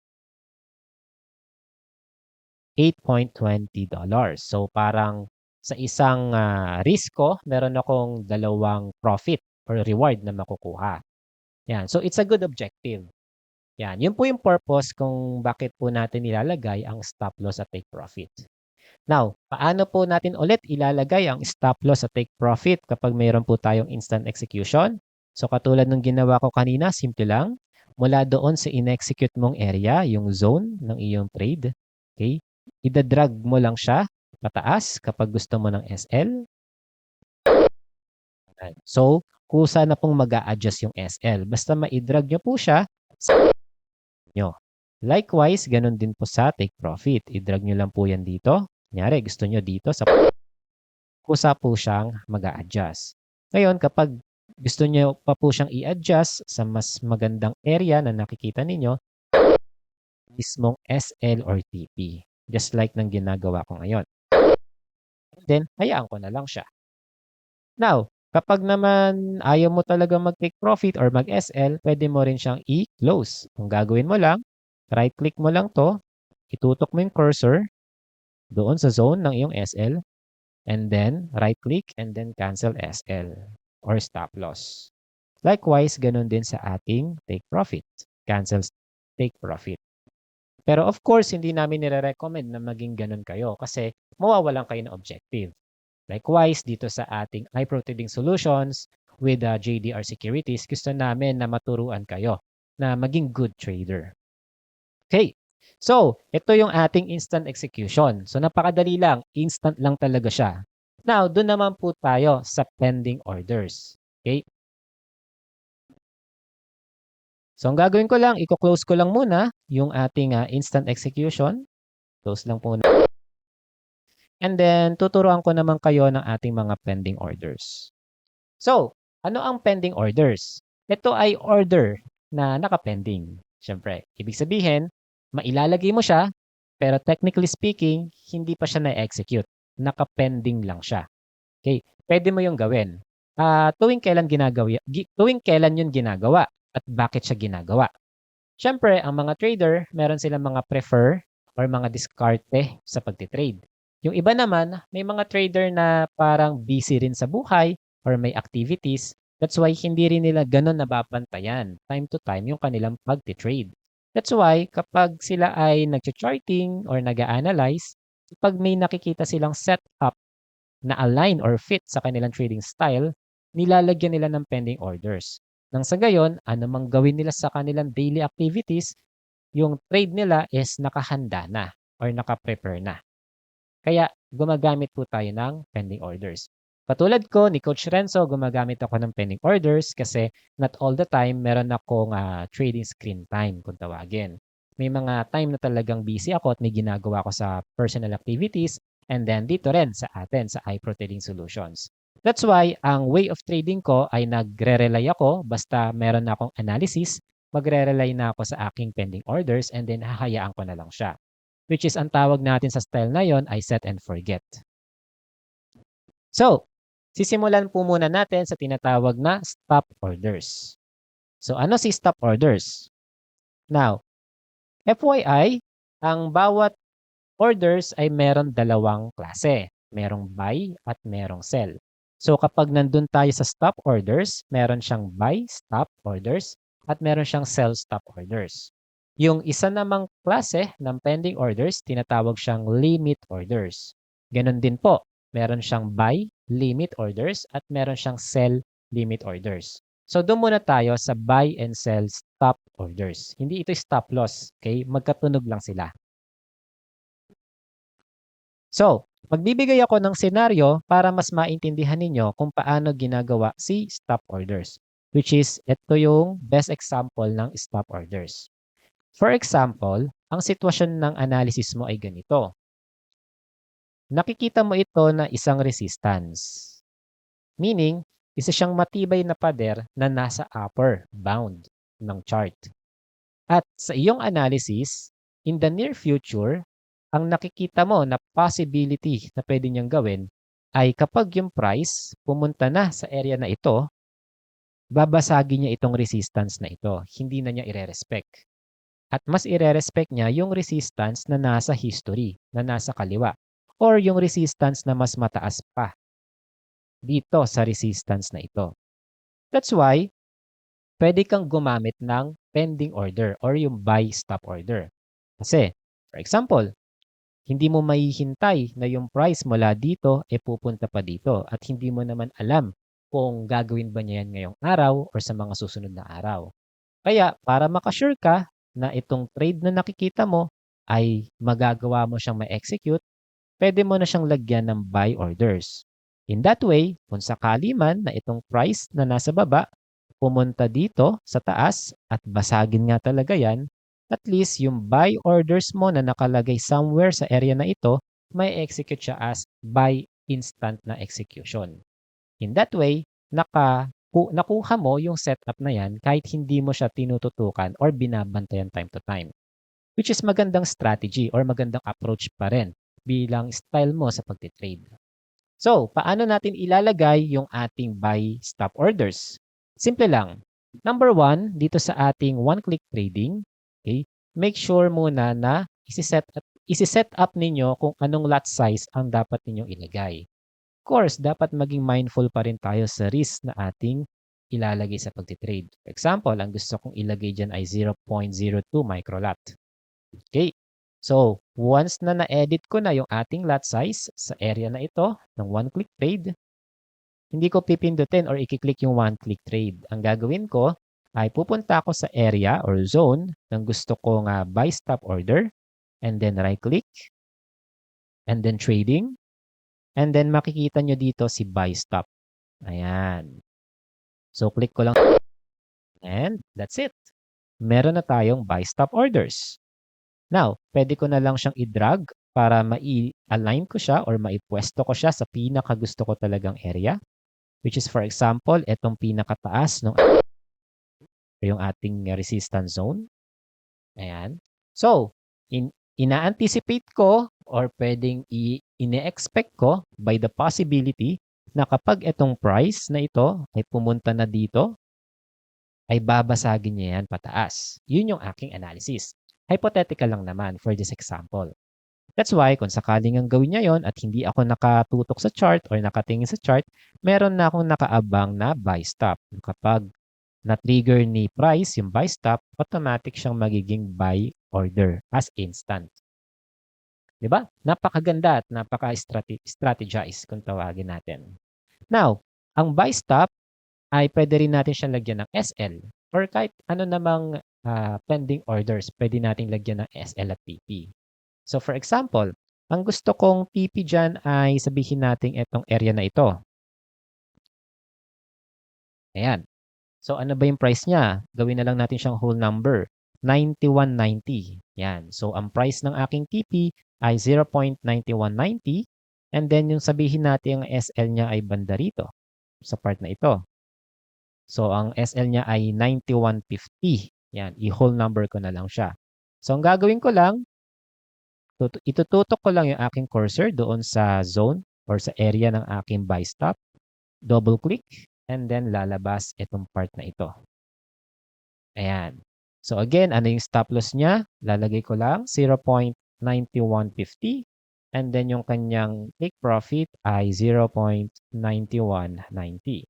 $8.20. So parang sa isang risk ko, meron akong dalawang profit or reward na makukuha. Yan. So it's a good objective. Yan. Yun po yung purpose kung bakit po natin nilalagay ang stop loss at take profit. Now, paano po natin ulit ilalagay ang stop loss at take profit kapag mayroon po tayong instant execution? So katulad ng ginawa ko kanina, simple lang. Mula doon sa in-execute mong area, yung zone ng iyong trade, okay? Ida-drag mo lang siya pataas kapag gusto mo ng SL. So, kusa na pong mag-a-adjust yung SL. Basta ma-drag nyo po siya sa nyo. Likewise, ganun din po sa take profit. I-drag nyo lang po yan dito. Kunyari, gusto nyo dito sa kusa po siyang mag-a-adjust. Ngayon, kapag gusto nyo pa po siyang i-adjust sa mas magandang area na nakikita ninyo, mismong SL or TP. Just like ng ginagawa ko ngayon. Then, hayaan ko na lang siya. Now, kapag naman ayaw mo talaga mag-take profit or mag-SL, pwede mo rin siyang i-close. Kung gagawin mo lang, right-click mo lang to, itutok mo yung cursor doon sa zone ng iyong SL, and then right-click and then cancel SL or stop loss. Likewise, ganun din sa ating take profit. Cancel take profit. Pero of course, hindi namin nire-recommend na maging ganun kayo kasi mawawalan kayo ng objective. Likewise, dito sa ating iPro Trading Solutions with JDR Securities, gusto namin na maturuan kayo na maging good trader. Okay, so ito yung ating instant execution. So napakadali lang, instant lang talaga siya. Now, doon naman po tayo sa pending orders. Okay? So ang gagawin ko lang, i-close ko lang muna yung ating instant execution. Close lang po. And then, tuturuan ko naman kayo ng ating mga pending orders. So, ano ang pending orders? Ito ay order na nakapending. Siyempre, ibig sabihin, mailalagay mo siya, pero technically speaking, hindi pa siya na-execute. Nakapending lang siya. Okay, pwede mo yung gawin. Tuwing kailan yun ginagawa at bakit siya ginagawa? Siyempre, ang mga trader, meron silang mga prefer or mga diskarte sa pagtitrade. Yung iba naman, may mga trader na parang busy rin sa buhay or may activities. That's why hindi rin nila ganun nababantayan time to time yung kanilang pagtitrade. That's why kapag sila ay nag-charting or nag-analyze, kapag may nakikita silang setup na align or fit sa kanilang trading style, nilalagyan nila ng pending orders. Nang sa gayon, anumang gawin nila sa kanilang daily activities, yung trade nila is nakahanda na or naka-prepare na. Kaya gumagamit po tayo ng pending orders. Katulad ko ni Coach Renzo, gumagamit ako ng pending orders kasi not all the time meron akong trading screen time kung tawagin. May mga time na talagang busy ako at may ginagawa ko sa personal activities and then dito rin sa atin sa iPro Trading Solutions. That's why ang way of trading ko ay nagre-rely ako basta meron na akong analysis, magre-rely na ako sa aking pending orders and then hahayaan ko na lang siya. Which is ang tawag natin sa style na yon ay set and forget. So, sisimulan po muna natin sa tinatawag na stop orders. So, ano si stop orders? Now, FYI, ang bawat orders ay meron dalawang klase. Merong buy at merong sell. So, kapag nandun tayo sa stop orders, meron siyang buy stop orders at meron siyang sell stop orders. Yung isa namang klase ng pending orders, tinatawag siyang limit orders. Ganon din po, meron siyang buy limit orders at meron siyang sell limit orders. So doon muna tayo sa buy and sell stop orders. Hindi ito stop loss, okay? Magkatunog lang sila. So, magbibigay ako ng senaryo para mas maintindihan ninyo kung paano ginagawa si stop orders, which is ito yung best example ng stop orders. For example, ang sitwasyon ng analysis mo ay ganito. Nakikita mo ito na isang resistance. Meaning, isa siyang matibay na pader na nasa upper bound ng chart. At sa iyong analysis, in the near future, ang nakikita mo na possibility na pwede niyang gawin ay kapag yung price pumunta na sa area na ito, babasagin niya itong resistance na ito. Hindi na niya ire-respect. At mas ire-respect niya yung resistance na nasa history, na nasa kaliwa. Or yung resistance na mas mataas pa dito sa resistance na ito. That's why, pwede kang gumamit ng pending order or yung buy stop order. Kasi, for example, hindi mo mahihintay na yung price mula dito pupunta pa dito at hindi mo naman alam kung gagawin ba niya yan ngayong araw or sa mga susunod na araw. Kaya para makasure ka na itong trade na nakikita mo ay magagawa mo siyang ma-execute, pwede mo na siyang lagyan ng buy orders. In that way, kung sakali man na itong price na nasa baba, pumunta dito sa taas at basagin nga talaga yan, at least yung buy orders mo na nakalagay somewhere sa area na ito, may execute siya as buy instant na execution. In that way, nakuha mo yung setup na yan kahit hindi mo siya tinututukan or binabantayan time to time. Which is magandang strategy or magandang approach pa rin bilang style mo sa pagtitrade. So, paano natin ilalagay yung ating buy stop orders? Simple lang. Number 1, dito sa ating one-click trading, okay, make sure muna na isi-set up ninyo kung anong lot size ang dapat ninyong ilagay. Of course, dapat maging mindful pa rin tayo sa risk na ating ilalagay sa pagtitrade. For example, ang gusto kong ilagay dyan ay 0.02 microlot. Okay. So, once na na-edit ko na yung ating lot size sa area na ito ng one-click trade, hindi ko pipindutin or i-click yung one-click trade. Ang gagawin ko ay pupunta ako sa area or zone ng gusto kong buy stop order and then right-click and then trading and then makikita nyo dito si buy stop. Ayan. So, click ko lang and that's it. Meron na tayong buy stop orders. Now, pwede ko na lang siyang i-drag para mai-align ko siya or maipwesto ko siya sa pinaka-gusto ko talagang area. Which is, for example, itong pinakataas ng yung ating resistance zone. Ayan. So, ina-anticipate ko or pwedeng ine-expect ko by the possibility na kapag itong price na ito ay pumunta na dito, ay babasagin niya yan pataas. Yun yung aking analysis. Hypothetical lang naman for this example. That's why kung sakaling ang gawin niya yon at hindi ako nakatutok sa chart or nakatingin sa chart, meron na akong nakaabang na buy stop. Kapag na-trigger ni price yung buy stop, automatic siyang magiging buy order as instant. Diba? Napakaganda at napaka-strategize kung tawagin natin. Now, ang buy stop ay pwede rin natin siyang lagyan ng SL or kahit ano namang pending orders, pwede nating lagyan ng SL at TP. So for example, ang gusto kong TP dyan ay sabihin natin itong area na ito. Ayan. So ano ba yung price niya? Gawin na lang natin siyang whole number. 9190. Yan. So ang price ng aking TP ay 0.9190 and then yung sabihin natin ang SL niya ay banda rito sa part na ito. So ang SL niya ay 9150. Yan. I-whole number ko na lang siya. So ang gagawin ko lang, itututok ko lang yung aking cursor doon sa zone or sa area ng aking buy stop. Double click and then lalabas itong part na ito. Ayan. So again, ano yung stop loss niya? Lalagay ko lang 0.9150 and then yung kanyang take profit ay 0.9190.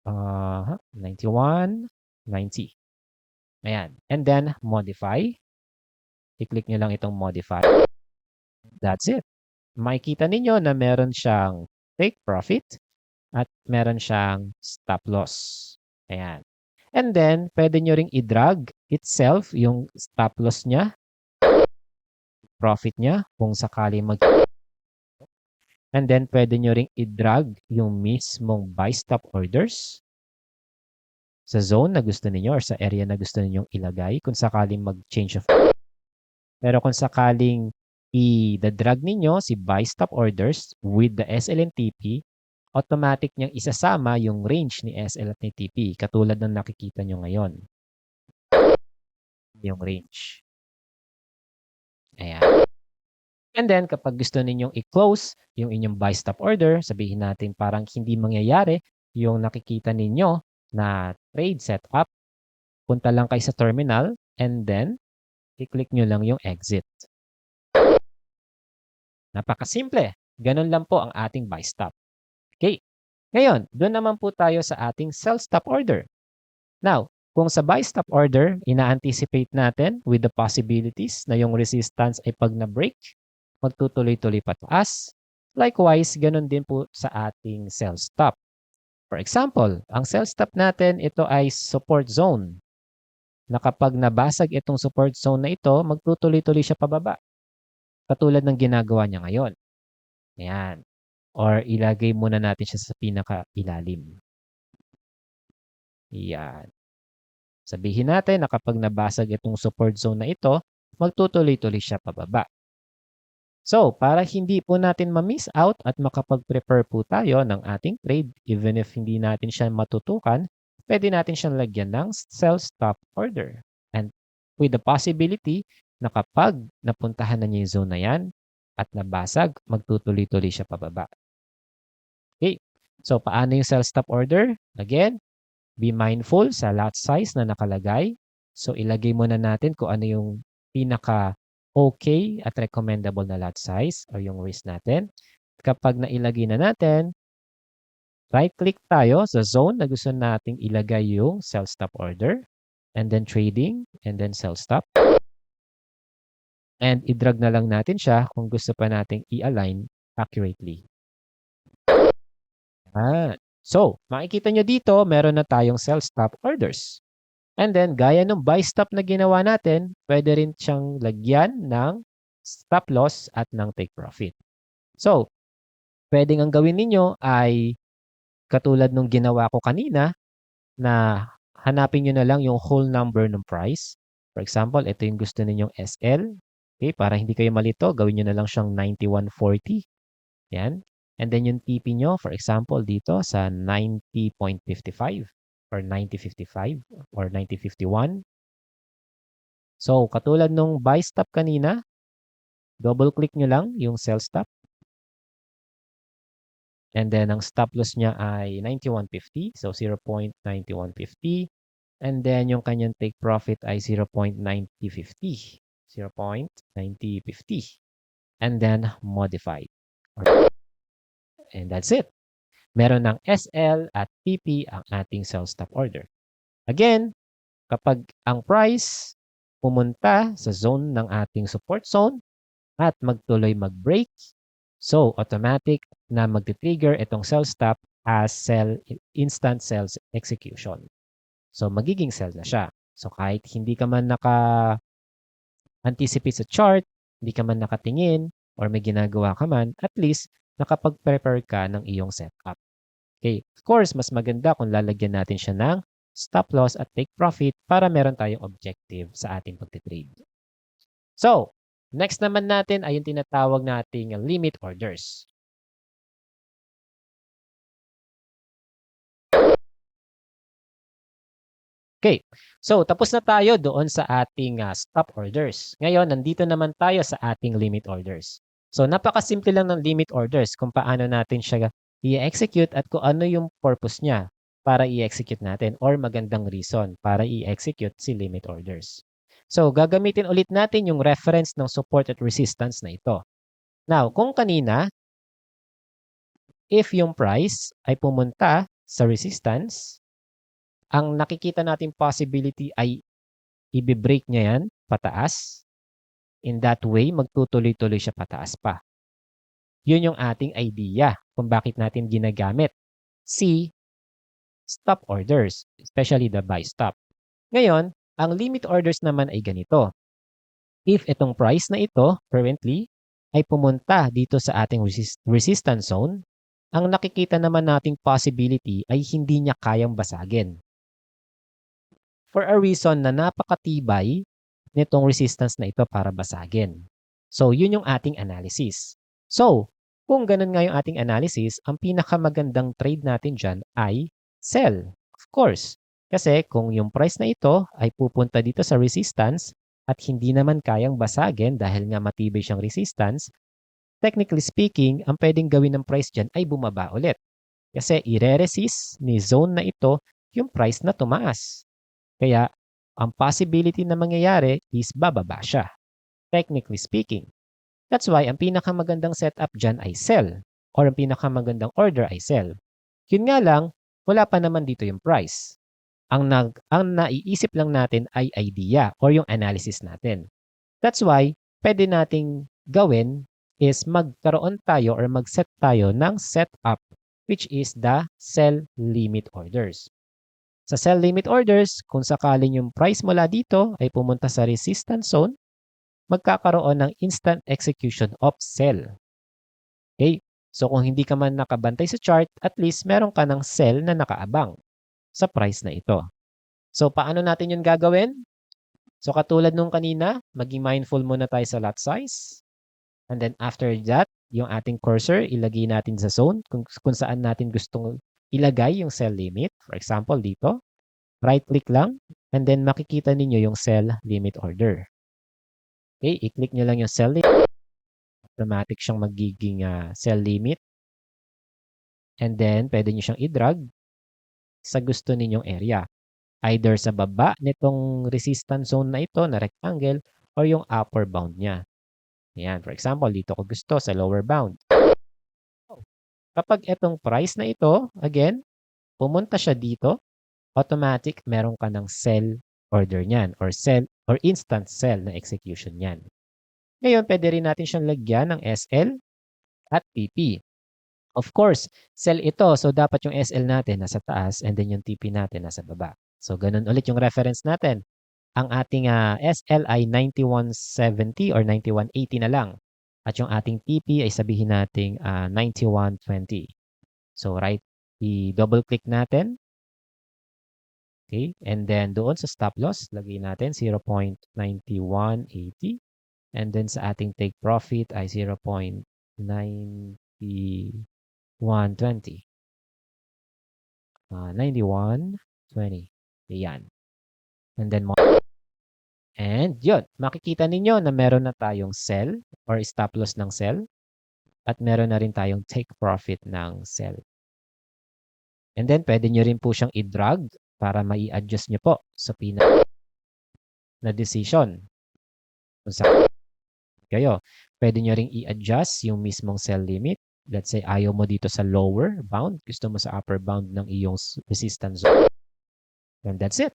9190. Ayan. And then modify. I-click nyo lang itong modify. That's it. makikita ninyo na meron siyang take profit at meron siyang stop loss. Ayan. And then, pwede nyo ring i-drag itself yung stop loss niya, profit niya, kung sakali mag... And then, pwede nyo ring i-drag yung mismong buy stop orders sa zone na gusto niyo or sa area na gusto ninyong ilagay kung sakaling mag-change of... Pero kung sakaling i-drag ninyo si buy stop orders with the SL and TP, automatic niyang isasama yung range ni SL at ni TP katulad ng nakikita nyo ngayon. Yung range. Ayan. And then, kapag gusto ninyong i-close yung inyong buy stop order, sabihin natin parang hindi mangyayari yung nakikita ninyo na trade setup, punta lang kayo sa terminal and then i-click nyo lang yung exit. Napakasimple. Ganun lang po ang ating buy stop. Okay. Ngayon, doon naman po tayo sa ating sell stop order. Now, kung sa buy stop order, ina-anticipate natin with the possibilities na yung resistance ay pag na-break, magtutuloy-tuloy pataas. Likewise, ganun din po sa ating sell stop. For example, ang sell stop natin, ito ay support zone. Na kapag nabasag itong support zone na ito, magtutuloy-tuloy siya pababa. Katulad ng ginagawa niya ngayon. Ayan. Or ilagay muna natin siya sa pinaka-ilalim. Ayan. Sabihin natin na kapag nabasag itong support zone na ito, magtutuloy-tuloy siya pababa. So, para hindi po natin ma-miss out at makapag-prepare po tayo ng ating trade, even if hindi natin siya matutukan, pwede natin siyang lagyan ng sell stop order. And with the possibility na kapag napuntahan na niya yung zone na yan at nabasag, magtutuloy-tuloy siya pababa. Okay. So, paano yung sell stop order? Again, be mindful sa lot size na nakalagay. So, ilagay muna natin kung ano yung pinaka-okay at recommendable na lot size or yung risk natin. Kapag nailagay na natin, right-click tayo sa zone na gusto nating ilagay yung sell stop order. And then trading, and then sell stop. And i-drag na lang natin siya kung gusto pa nating i-align accurately. So, makikita nyo dito, meron na tayong sell stop orders. And then, gaya ng buy stop na ginawa natin, pwede rin siyang lagyan ng stop loss at ng take profit. So, pwedeng ang gawin ninyo ay katulad nung ginawa ko kanina na hanapin nyo na lang yung whole number ng price. For example, ito yung gusto ninyong SL. Okay, para hindi kayo malito, gawin nyo na lang siyang 9140. Yan. And then yung TP nyo, for example, dito sa 90.55 or 90.55 or 90.51. So, katulad nung buy stop kanina, double-click nyo lang yung sell stop. And then, ang stop loss niya ay 91.50. So, 0.9150. And then, yung kanyang take profit ay 0.9050. 0.9050. And then, modified. And that's it. Meron ng SL at PP ang ating sell stop order. Again, kapag ang price pumunta sa zone ng ating support zone at magtuloy mag-break, so automatic na mag-trigger itong sell stop as instant sales execution. So magiging sell na siya. So kahit hindi ka man naka-anticipate sa chart, hindi ka man nakatingin, or may ginagawa ka man, at least nakapag-prepare ka ng iyong setup. Okay, of course, mas maganda kung lalagyan natin siya ng stop loss at take profit para meron tayong objective sa ating pagtitrade. So, next naman natin ay yung tinatawag nating limit orders. Okay, so tapos na tayo doon sa ating stop orders. Ngayon, nandito naman tayo sa ating limit orders. So, napakasimple lang ng limit orders kung paano natin siya i-execute at kung ano yung purpose niya para i-execute natin or magandang reason para i-execute si limit orders. So, gagamitin ulit natin yung reference ng support at resistance na ito. Now, kung kanina, if yung price ay pumunta sa resistance, ang nakikita nating possibility ay i-break niya yan pataas. In that way, magtutuloy-tuloy siya pataas pa. Yun yung ating idea kung bakit natin ginagamit si stop orders, especially the buy stop. Ngayon, ang limit orders naman ay ganito. If itong price na ito currently ay pumunta dito sa ating resistance zone, ang nakikita naman nating possibility ay hindi niya kayang basagin. For a reason na napakatibay nitong resistance na ito para basagin. So, yun yung ating analysis. So, kung ganun nga yung ating analysis, ang pinakamagandang trade natin dyan ay sell. Of course. Kasi kung yung price na ito ay pupunta dito sa resistance at hindi naman kayang basagin dahil nga matibay siyang resistance, technically speaking, ang pwedeng gawin ng price dyan ay bumaba ulit. Kasi ire-resist ni zone na ito yung price na tumaas. Kaya, ang possibility na mangyayari is bababa siya, technically speaking. That's why ang pinakamagandang setup dyan ay sell or ang pinakamagandang order ay sell. Yun nga lang, wala pa naman dito yung price. Ang naiisip lang natin ay idea or yung analysis natin. That's why, pwede nating gawin is magkaroon tayo or mag-set tayo ng setup which is the sell limit orders. Sa sell limit orders, kung sakaling yung price mula dito ay pumunta sa resistance zone, magkakaroon ng instant execution of sell. Okay? So kung hindi ka man nakabantay sa chart, at least meron ka ng sell na nakaabang sa price na ito. So paano natin yun gagawin? So katulad nung kanina, maging mindful muna tayo sa lot size. And then after that, yung ating cursor, ilagay natin sa zone kung saan natin gustong ilagay yung sell limit. For example, dito. Right-click lang, and then makikita ninyo yung sell limit order. Okay, i-click nyo lang yung sell limit. Automatic siyang magiging sell limit. And then, pwede nyo siyang i-drag sa gusto ninyong area. Either sa baba nitong resistance zone na ito, na rectangle, or yung upper bound niya. Ayan, for example, dito ko gusto sa lower bound. Kapag itong price na ito, again, pumunta siya dito, automatic meron ka ng sell order niyan or sell or instant sell na execution niyan. Ngayon, pwede rin natin siyang lagyan ng SL at PP. Of course, sell ito. So, dapat yung SL natin nasa taas and then yung TP natin nasa baba. So, ganun ulit yung reference natin. Ang ating SL ay 9170 or 9180 na lang. At yung ating TP ay sabihin nating 9120. So, right, i-double click natin. Okay, and then doon sa stop loss, lagay natin 0.9180. And then sa ating take profit ay 0.9120. 9120. Ayan. And then yun, makikita ninyo na meron na tayong sell or stop loss ng sell at meron na rin tayong take profit ng sell. And then pwede nyo rin po siyang i-drag para mai-adjust nyo po sa na decision. Kung sa kayo, pwede nyo ring i-adjust yung mismong sell limit. Let's say ayaw mo dito sa lower bound, gusto mo sa upper bound ng iyong resistance zone. And that's it.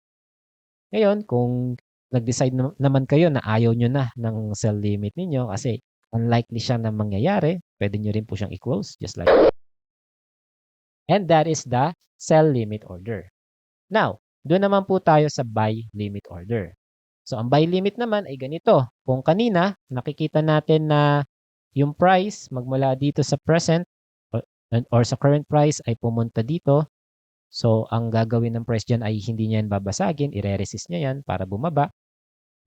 Ngayon, kung nag-decide naman kayo na ayaw nyo na ng sell limit ninyo kasi unlikely siya na mangyayari, pwede nyo rin po siyang i-close just like that. And that is the sell limit order. Now, doon naman po tayo sa buy limit order. So, ang buy limit naman ay ganito. Kung kanina, nakikita natin na yung price magmula dito sa present or sa current price ay pumunta dito. So, ang gagawin ng price dyan ay hindi niya yan babasagin, ire-resist niya yan para bumaba.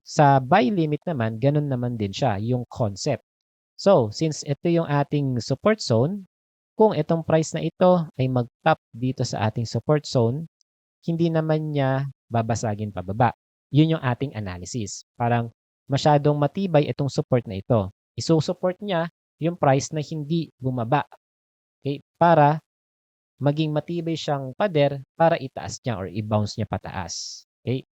Sa buy limit naman, ganun naman din siya, yung concept. So, since ito yung ating support zone, kung itong price na ito ay mag-top dito sa ating support zone, hindi naman niya babasagin pababa. Yun yung ating analysis. Parang masyadong matibay itong support na ito. Isusupport niya yung price na hindi bumaba. Okay? Para maging matibay siyang pader para itaas niya or i-bounce niya pataas. Okay?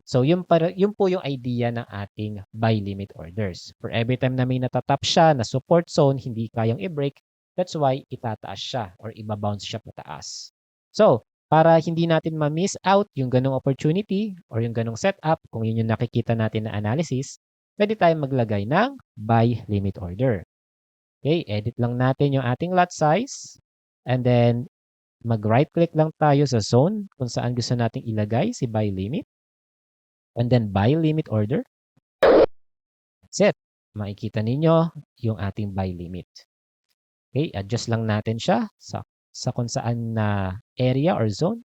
So, yun po yung idea ng ating buy limit orders. For every time na may natatap siya na support zone, hindi kayang i-break, that's why itataas siya or ibabounce siya pataas. So, para hindi natin ma-miss out yung ganong opportunity or yung ganong setup, kung yun yung nakikita natin na analysis, pwede tayong maglagay ng buy limit order. Okay, edit lang natin yung ating lot size. And then, mag-right click lang tayo sa zone kung saan gusto nating ilagay si buy limit. And then, buy limit order. That's it. Makikita ninyo yung ating buy limit. Okay, adjust lang natin siya sa kung saan na area or zone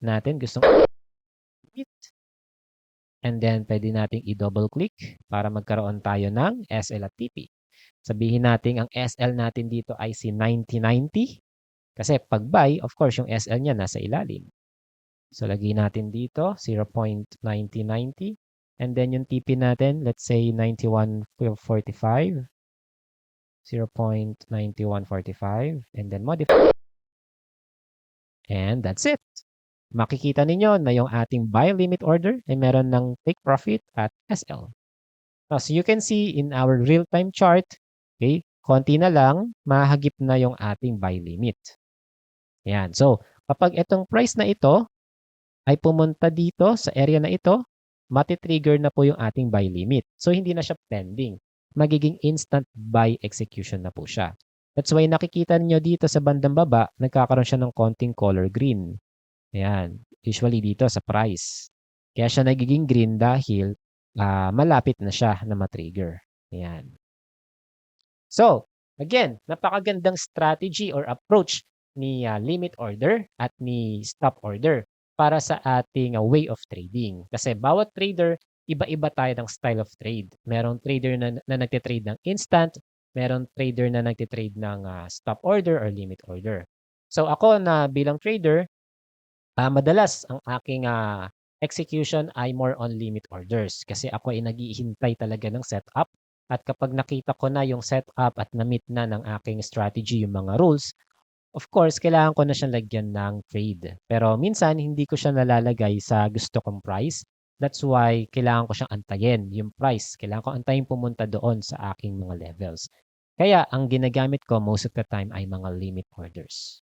natin gustong limit. And then, pwede nating i-double click para magkaroon tayo ng SL at TP. Sabihin natin ang SL natin dito ay si 9090. Kasi pag buy, of course, yung SL niya nasa ilalim. So, lagay natin dito 0.9090. And then yung TP natin, let's say 9145. 0.9145. And then modify. And that's it. Makikita ninyo na yung ating buy limit order ay meron ng take profit at SL. Now, so you can see in our real-time chart, okay, konti na lang, mahagip na yung ating buy limit. Yan. So, kapag itong price na ito ay pumunta dito sa area na ito, matitrigger na po yung ating buy limit. So, hindi na siya pending. Magiging instant buy execution na po siya. That's why nakikita niyo dito sa bandang baba, nagkakaroon siya ng konting color green. Ayan. Usually dito sa price. Kaya siya nagiging green dahil malapit na siya na matrigger. Ayan. So, again, napakagandang strategy or approach ni limit order at ni stop order para sa ating way of trading. Kasi bawat trader, iba-iba tayo ng style of trade. Merong trader na nagtitrade ng instant, merong trader na nagtitrade ng stop order or limit order. So ako na bilang trader, madalas ang aking execution ay more on limit orders kasi ako ay naghihintay talaga ng setup at kapag nakita ko na yung setup at na-meet na ng aking strategy yung mga rules, of course, kailangan ko na siyang lagyan ng trade. Pero minsan, hindi ko siya nalalagay sa gusto kong price. That's why kailangan ko siyang antayin, yung price. Kailangan ko antayin pumunta doon sa aking mga levels. Kaya, ang ginagamit ko most of the time ay mga limit orders.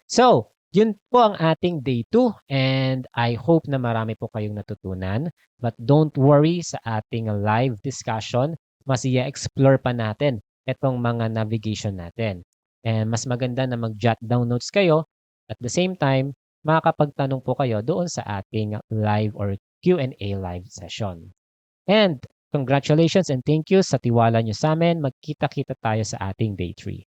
So, yun po ang ating day 2 and I hope na marami po kayong natutunan. But don't worry sa ating live discussion, mas i-explore pa natin itong mga navigation natin. And mas maganda na mag-jot down notes kayo. At the same time, makakapagtanong po kayo doon sa ating live or Q&A live session. And congratulations and thank you sa tiwala nyo sa amin. Magkita-kita tayo sa ating day 3.